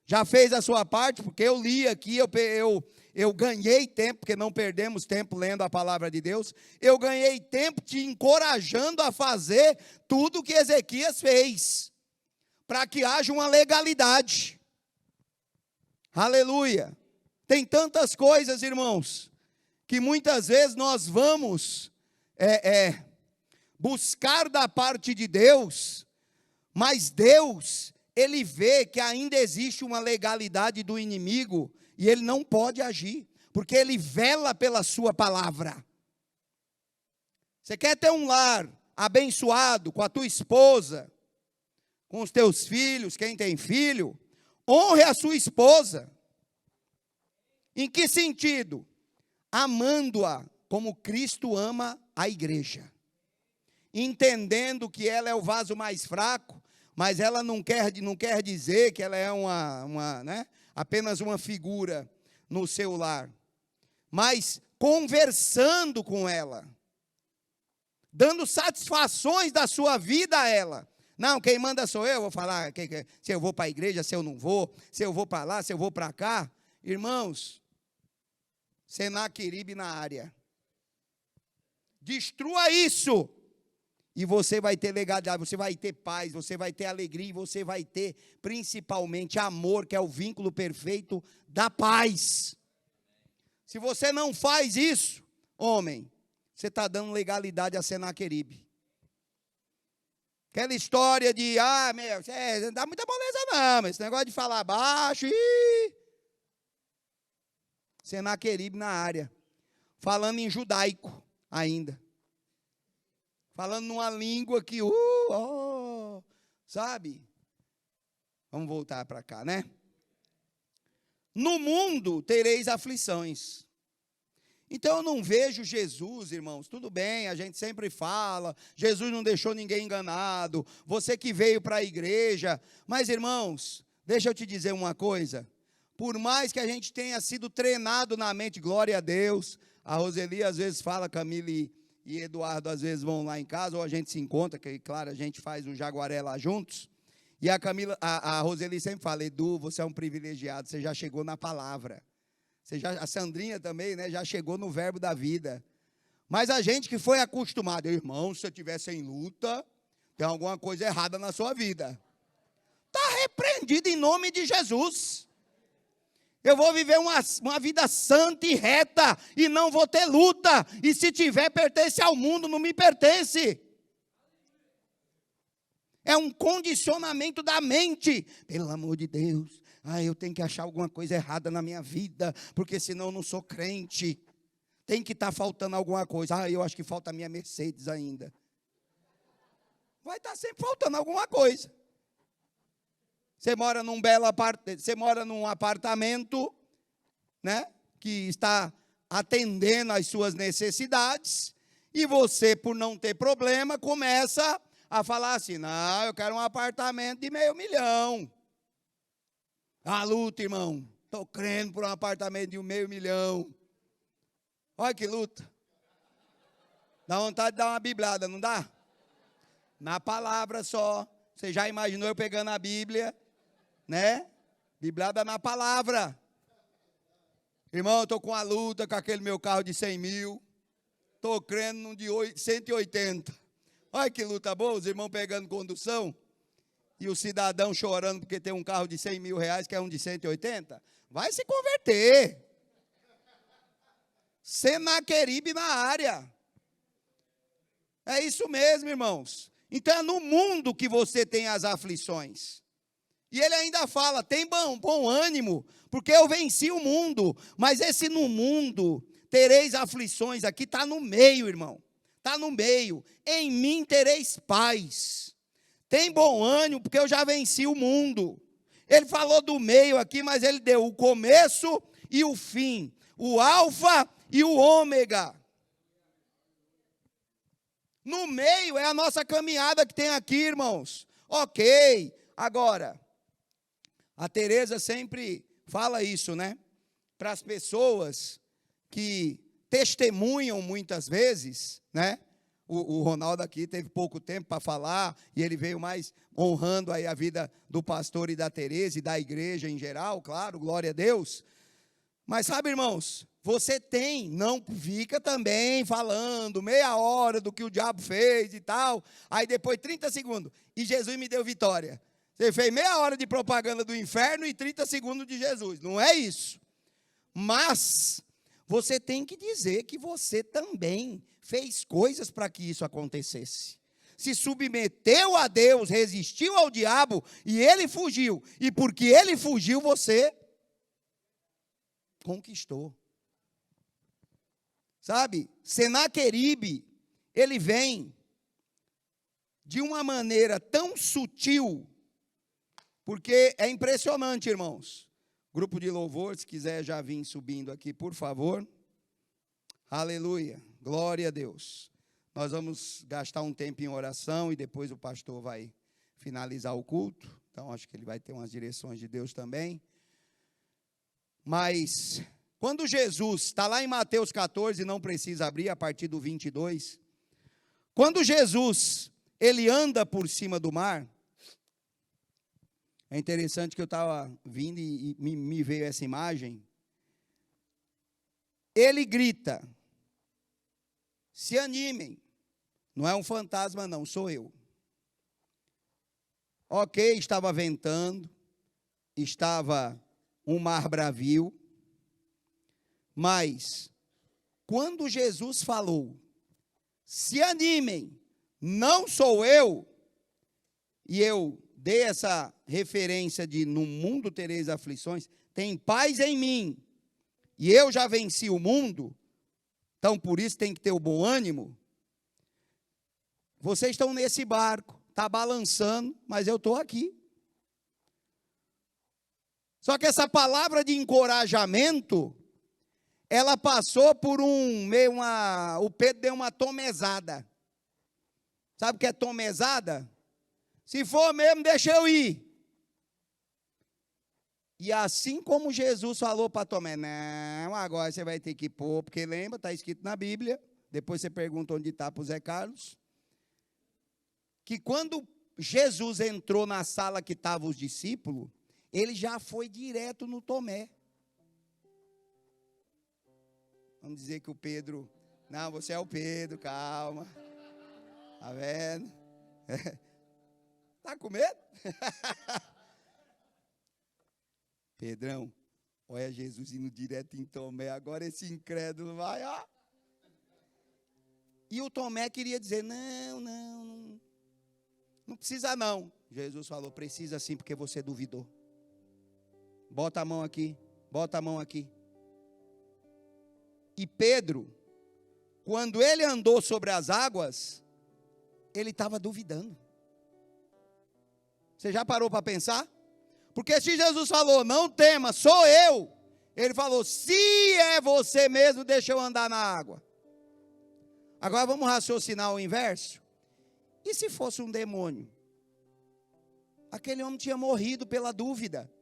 Já fez a sua parte, porque eu li aqui, eu ganhei tempo, porque não perdemos tempo lendo a palavra de Deus. Eu ganhei tempo te encorajando a fazer tudo o que Ezequias fez, para que haja uma legalidade. Aleluia. Tem tantas coisas, irmãos, que muitas vezes nós vamos buscar da parte de Deus, mas Deus, ele vê que ainda existe uma legalidade do inimigo, e ele não pode agir, porque ele vela pela sua palavra. Você quer ter um lar abençoado com a tua esposa, com os teus filhos, quem tem filho, honre a sua esposa. Em que sentido? Amando-a como Cristo ama a igreja. Entendendo que ela é o vaso mais fraco, mas ela não quer dizer que ela é apenas uma figura no seu lar. Mas conversando com ela, dando satisfações da sua vida a ela. Não, quem manda sou eu, vou falar se eu vou para a igreja, se eu não vou, se eu vou para lá, se eu vou para cá. Irmãos, Senaqueribe na área. Destrua isso. E você vai ter legalidade, você vai ter paz, você vai ter alegria, e você vai ter principalmente amor, que é o vínculo perfeito da paz. Se você não faz isso, homem, você está dando legalidade a Senaqueribe. Aquela história de, não dá muita moleza não, mas esse negócio de falar baixo, Senaqueribe na área, falando em judaico ainda, falando numa língua que, sabe? Vamos voltar para cá, né? No mundo tereis aflições. Então eu não vejo Jesus, irmãos, tudo bem, a gente sempre fala, Jesus não deixou ninguém enganado, você que veio para a igreja, mas irmãos, deixa eu te dizer uma coisa, por mais que a gente tenha sido treinado na mente, glória a Deus, a Roseli às vezes fala, Camila e Eduardo às vezes vão lá em casa, ou a gente se encontra, que claro, a gente faz o Jaguaré lá juntos, e a Roseli sempre fala, Edu, você é um privilegiado, você já chegou na palavra. A Sandrinha também, né, já chegou no verbo da vida. Mas a gente que foi acostumado, irmão, se você estiver sem luta, tem alguma coisa errada na sua vida. Está repreendido em nome de Jesus. Eu vou viver uma vida santa e reta, e não vou ter luta. E se tiver, pertence ao mundo, não me pertence. É um condicionamento da mente. Pelo amor de Deus, eu tenho que achar alguma coisa errada na minha vida, porque senão eu não sou crente. Tem que estar faltando alguma coisa. Eu acho que falta a minha Mercedes ainda. Vai estar sempre faltando alguma coisa. Você mora num apartamento, né, que está atendendo às suas necessidades, e você, por não ter problema, começa a falar assim, não, eu quero um apartamento de $500 mil. Luta, irmão. Estou crendo por um apartamento de $500 mil. Olha que luta. Dá vontade de dar uma biblada, não dá? Na palavra só. Você já imaginou eu pegando a Bíblia, né? Biblada na palavra. Irmão, eu estou com a luta com aquele meu carro de 100 mil. Estou crendo num de 180. Olha que luta boa, os irmãos pegando condução. E o cidadão chorando porque tem um carro de R$100 mil, que é um de 180. Vai se converter. Senaqueribe na área. É isso mesmo, irmãos. Então é no mundo que você tem as aflições. E ele ainda fala, tem bom ânimo, porque eu venci o mundo. Mas esse no mundo, tereis aflições, aqui está no meio, irmão. Está no meio. Em mim tereis paz. Tem bom ânimo, porque eu já venci o mundo. Ele falou do meio aqui, mas ele deu o começo e o fim. O alfa e o ômega. No meio é a nossa caminhada que tem aqui, irmãos. Ok, agora, a Tereza sempre fala isso, né? Para as pessoas que testemunham muitas vezes, né? O Ronaldo aqui teve pouco tempo para falar, e ele veio mais honrando aí a vida do pastor e da Tereza, e da igreja em geral, claro, glória a Deus. Mas sabe, irmãos, você não fica também falando meia hora do que o diabo fez e tal, aí depois 30 segundos, e Jesus me deu vitória. Você fez meia hora de propaganda do inferno e 30 segundos de Jesus, não é isso. Mas você tem que dizer que você também fez coisas para que isso acontecesse. Se submeteu a Deus, resistiu ao diabo e ele fugiu. E porque ele fugiu, você conquistou. Sabe? Senaqueribe, ele vem de uma maneira tão sutil, porque é impressionante, irmãos. Grupo de louvor, se quiser já vir subindo aqui, por favor. Aleluia, glória a Deus. Nós vamos gastar um tempo em oração e depois o pastor vai finalizar o culto. Então, acho que ele vai ter umas direções de Deus também. Mas, quando Jesus, está lá em Mateus 14, não precisa abrir, a partir do 22. Quando Jesus, ele anda por cima do mar, é interessante que eu estava vindo e me veio essa imagem. Ele grita, se animem, não é um fantasma não, sou eu. Ok, estava ventando, estava um mar bravio, mas quando Jesus falou, se animem, não sou eu, e eu dei essa referência de no mundo tereis aflições, tem paz em mim, e eu já venci o mundo, então por isso tem que ter o bom ânimo. Vocês estão nesse barco, está balançando, mas eu estou aqui. Só que essa palavra de encorajamento, ela passou por o Pedro deu uma tomezada. Sabe o que é tomezada? Se for mesmo, deixa eu ir. E assim como Jesus falou para Tomé, não, agora você vai ter que pôr, porque lembra, está escrito na Bíblia, depois você pergunta onde está para o Zé Carlos, que quando Jesus entrou na sala que estavam os discípulos, ele já foi direto no Tomé. Vamos dizer que o Pedro, não, você é o Pedro, calma. Tá vendo? Tá com medo? Pedrão, olha Jesus indo direto em Tomé, agora esse incrédulo vai, ó. E o Tomé queria dizer, não precisa não. Jesus falou, precisa sim, porque você duvidou. Bota a mão aqui, bota a mão aqui. E Pedro, quando ele andou sobre as águas, ele estava duvidando. Você já parou para pensar? Porque se Jesus falou, não tema, sou eu. Ele falou, se é você mesmo, deixa eu andar na água. Agora vamos raciocinar o inverso. E se fosse um demônio? Aquele homem tinha morrido pela dúvida.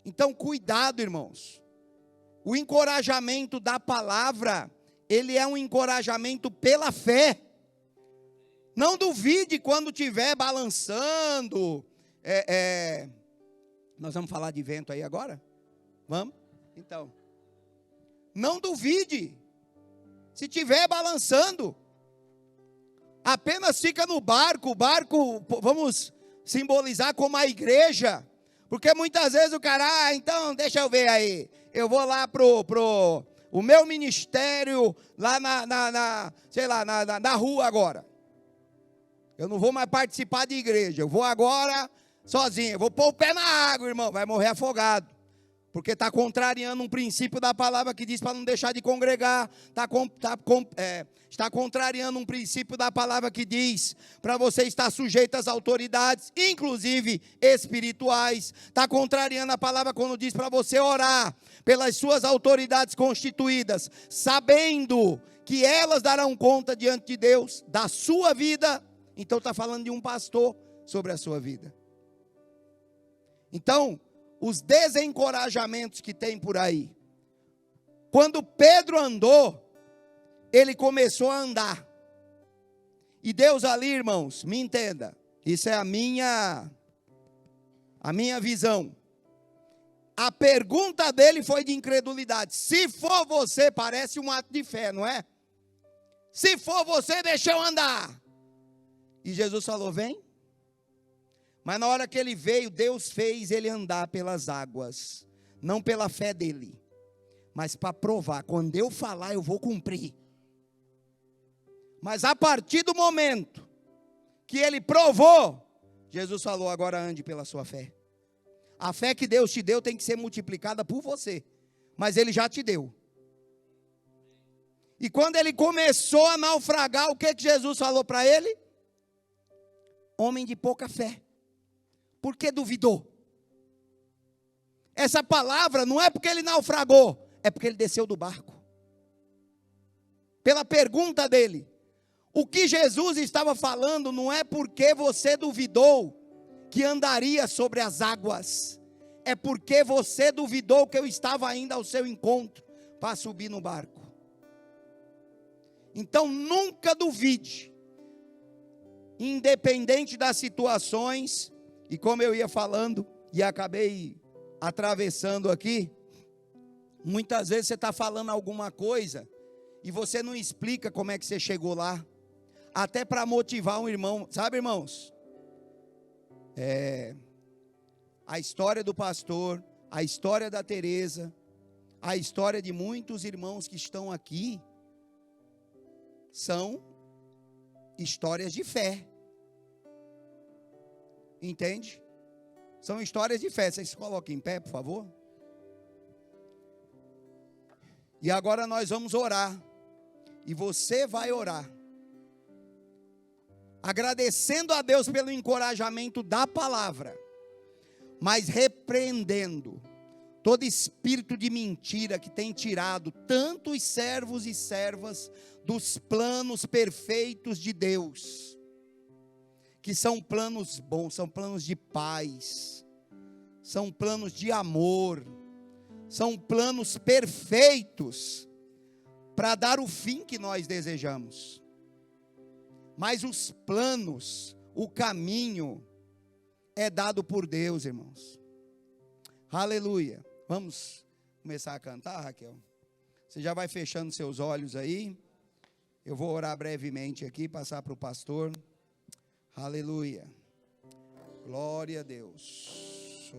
Então, cuidado, irmãos. O encorajamento da palavra, ele é um encorajamento pela fé. Não duvide quando estiver balançando. Nós vamos falar de vento aí agora? Vamos? Então. Não duvide. Se estiver balançando. Apenas fica no barco. O barco, vamos simbolizar como a igreja. Porque muitas vezes o cara, então deixa eu ver aí. Eu vou lá o meu ministério lá na rua agora. Eu não vou mais participar de igreja. Eu vou agora sozinho. Eu vou pôr o pé na água, irmão. Vai morrer afogado. Porque está contrariando um princípio da palavra que diz para não deixar de congregar. Está contrariando um princípio da palavra que diz para você estar sujeito às autoridades, inclusive espirituais. Está contrariando a palavra quando diz para você orar pelas suas autoridades constituídas, sabendo que elas darão conta diante de Deus da sua vida. Então está falando de um pastor sobre a sua vida. Então, os desencorajamentos que tem por aí. Quando Pedro andou, ele começou a andar. E Deus ali, irmãos, me entenda. Isso é a minha visão. A pergunta dele foi de incredulidade. Se for você, parece um ato de fé, não é? Se for você, deixa eu andar. E Jesus falou, vem. Mas na hora que ele veio, Deus fez ele andar pelas águas. Não pela fé dele, mas para provar. Quando eu falar, eu vou cumprir. Mas a partir do momento que ele provou, Jesus falou, agora ande pela sua fé. A fé que Deus te deu tem que ser multiplicada por você. Mas ele já te deu. E quando ele começou a naufragar, o que Jesus falou para ele? Homem de pouca fé. Por que duvidou? Essa palavra não é porque ele naufragou, é porque ele desceu do barco. Pela pergunta dele. O que Jesus estava falando não é porque você duvidou que andaria sobre as águas. É porque você duvidou que eu estava indo ao seu encontro para subir no barco. Então nunca duvide. Independente das situações. E como eu ia falando e acabei atravessando aqui, muitas vezes você está falando alguma coisa e você não explica como é que você chegou lá, até para motivar um irmão, sabe, irmãos? A história do pastor, a história da Teresa, a história de muitos irmãos que estão aqui, são histórias de fé. Entende? São histórias de fé. Vocês se coloquem em pé, por favor. E agora nós vamos orar. E você vai orar. agradecendo a Deus pelo encorajamento da palavra, mas repreendendo todo espírito de mentira que tem tirado tantos servos e servas dos planos perfeitos de Deus, que são planos bons, são planos de paz, são planos de amor, são planos perfeitos para dar o fim que nós desejamos. Mas os planos, o caminho é dado por Deus, irmãos. Aleluia. Vamos começar a cantar, Raquel? Você já vai fechando seus olhos aí. Eu vou orar brevemente aqui, passar para o pastor. Aleluia. Glória a Deus.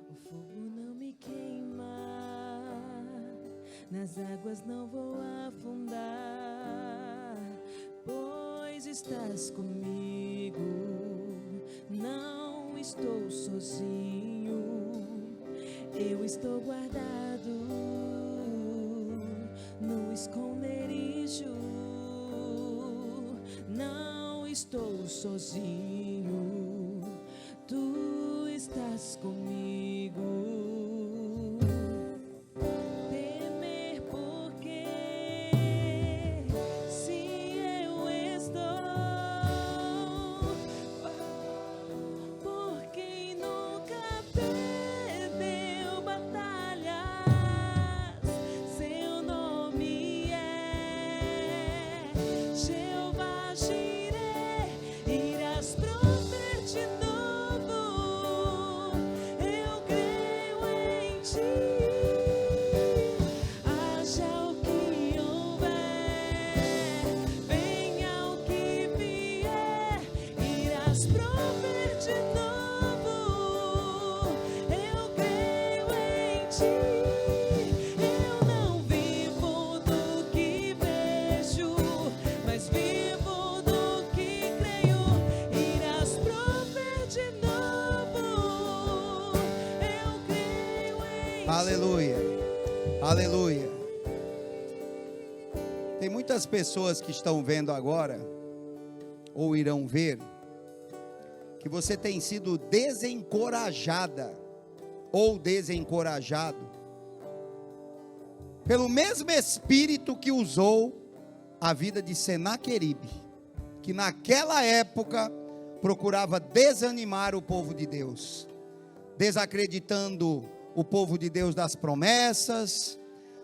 O fogo não me queima, nas águas não vou afundar, pois estás comigo, não estou sozinho, eu estou guardado no esconderijo, não estou sozinho, tu estás comigo. Temer porque se eu estou, por quem nunca perdeu batalhas, seu nome é Jeová Jireh, irás prover de novo, eu creio em ti, haja o que houver, venha o que vier, irás prover de novo, eu creio em ti, eu não vivo do que vejo, mas vivo do que creio, irás prover de novo, eu creio em Aleluia. Aleluia. Tem muitas pessoas que estão vendo agora, ou irão ver, que você tem sido desencorajada, ou desencorajado, pelo mesmo espírito que usou a vida de Senaqueribe, que naquela época procurava desanimar o povo de Deus, desacreditando o povo de Deus das promessas,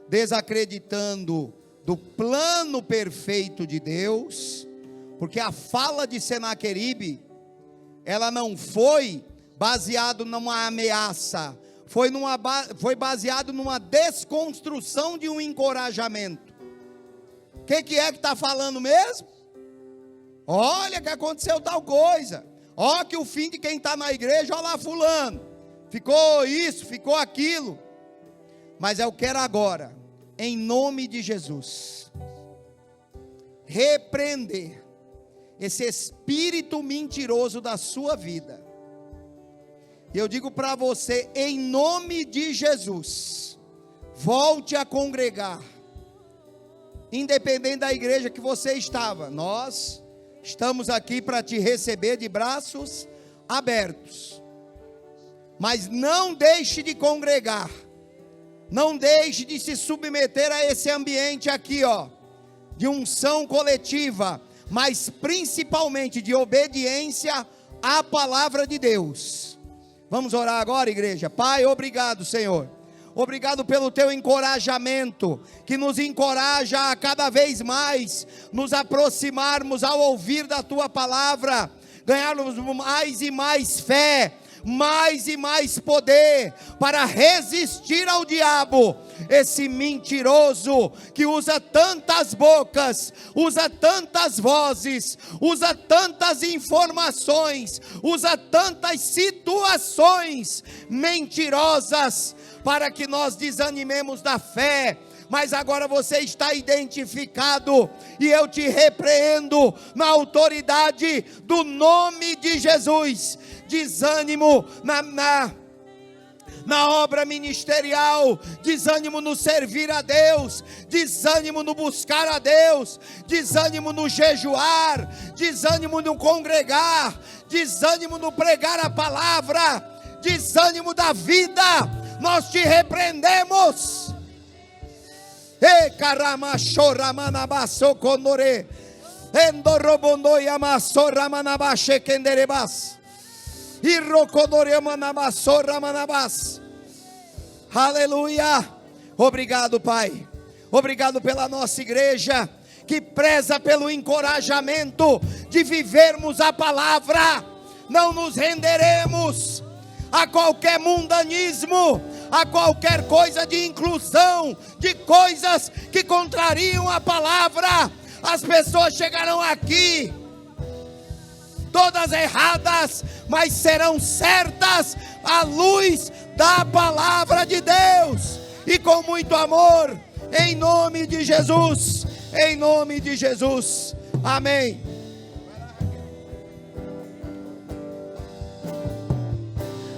desacreditando do plano perfeito de Deus, porque a fala de Senaqueribe, ela não foi baseado numa ameaça, foi baseado numa desconstrução de um encorajamento. O que é que está falando mesmo? Olha que aconteceu tal coisa, olha que o fim de quem está na igreja, olha lá fulano, ficou isso, ficou aquilo. Mas eu quero agora, em nome de Jesus, repreender esse espírito mentiroso da sua vida. E eu digo para você, em nome de Jesus, volte a congregar, independente da igreja que você estava. Nós estamos aqui para te receber de braços abertos, mas não deixe de congregar, não deixe de se submeter a esse ambiente aqui, de unção coletiva, mas principalmente de obediência à palavra de Deus. Vamos orar agora, igreja. Pai, obrigado, Senhor. Obrigado pelo teu encorajamento, que nos encoraja a cada vez mais nos aproximarmos ao ouvir da tua palavra, ganharmos mais e mais fé, mais e mais poder para resistir ao diabo, esse mentiroso que usa tantas bocas, usa tantas vozes, usa tantas informações, usa tantas situações mentirosas para que nós desanimemos da fé, mas agora você está identificado, e eu te repreendo na autoridade do nome de Jesus. Desânimo na obra ministerial, desânimo no servir a Deus, desânimo no buscar a Deus, desânimo no jejuar, desânimo no congregar, desânimo no pregar a palavra, desânimo da vida, nós te repreendemos. E karamashorramanabasokonore endorobondoyamassorramanabashekenderebas irrokodoremanabassorramanabas. Aleluia. Obrigado, Pai. Obrigado pela nossa igreja, que preza pelo encorajamento de vivermos a palavra. Não nos renderemos a qualquer mundanismo, a qualquer coisa de inclusão, de coisas que contrariam a palavra. As pessoas chegarão aqui todas erradas, mas serão certas à luz da palavra de Deus, e com muito amor, em nome de Jesus, em nome de Jesus, amém.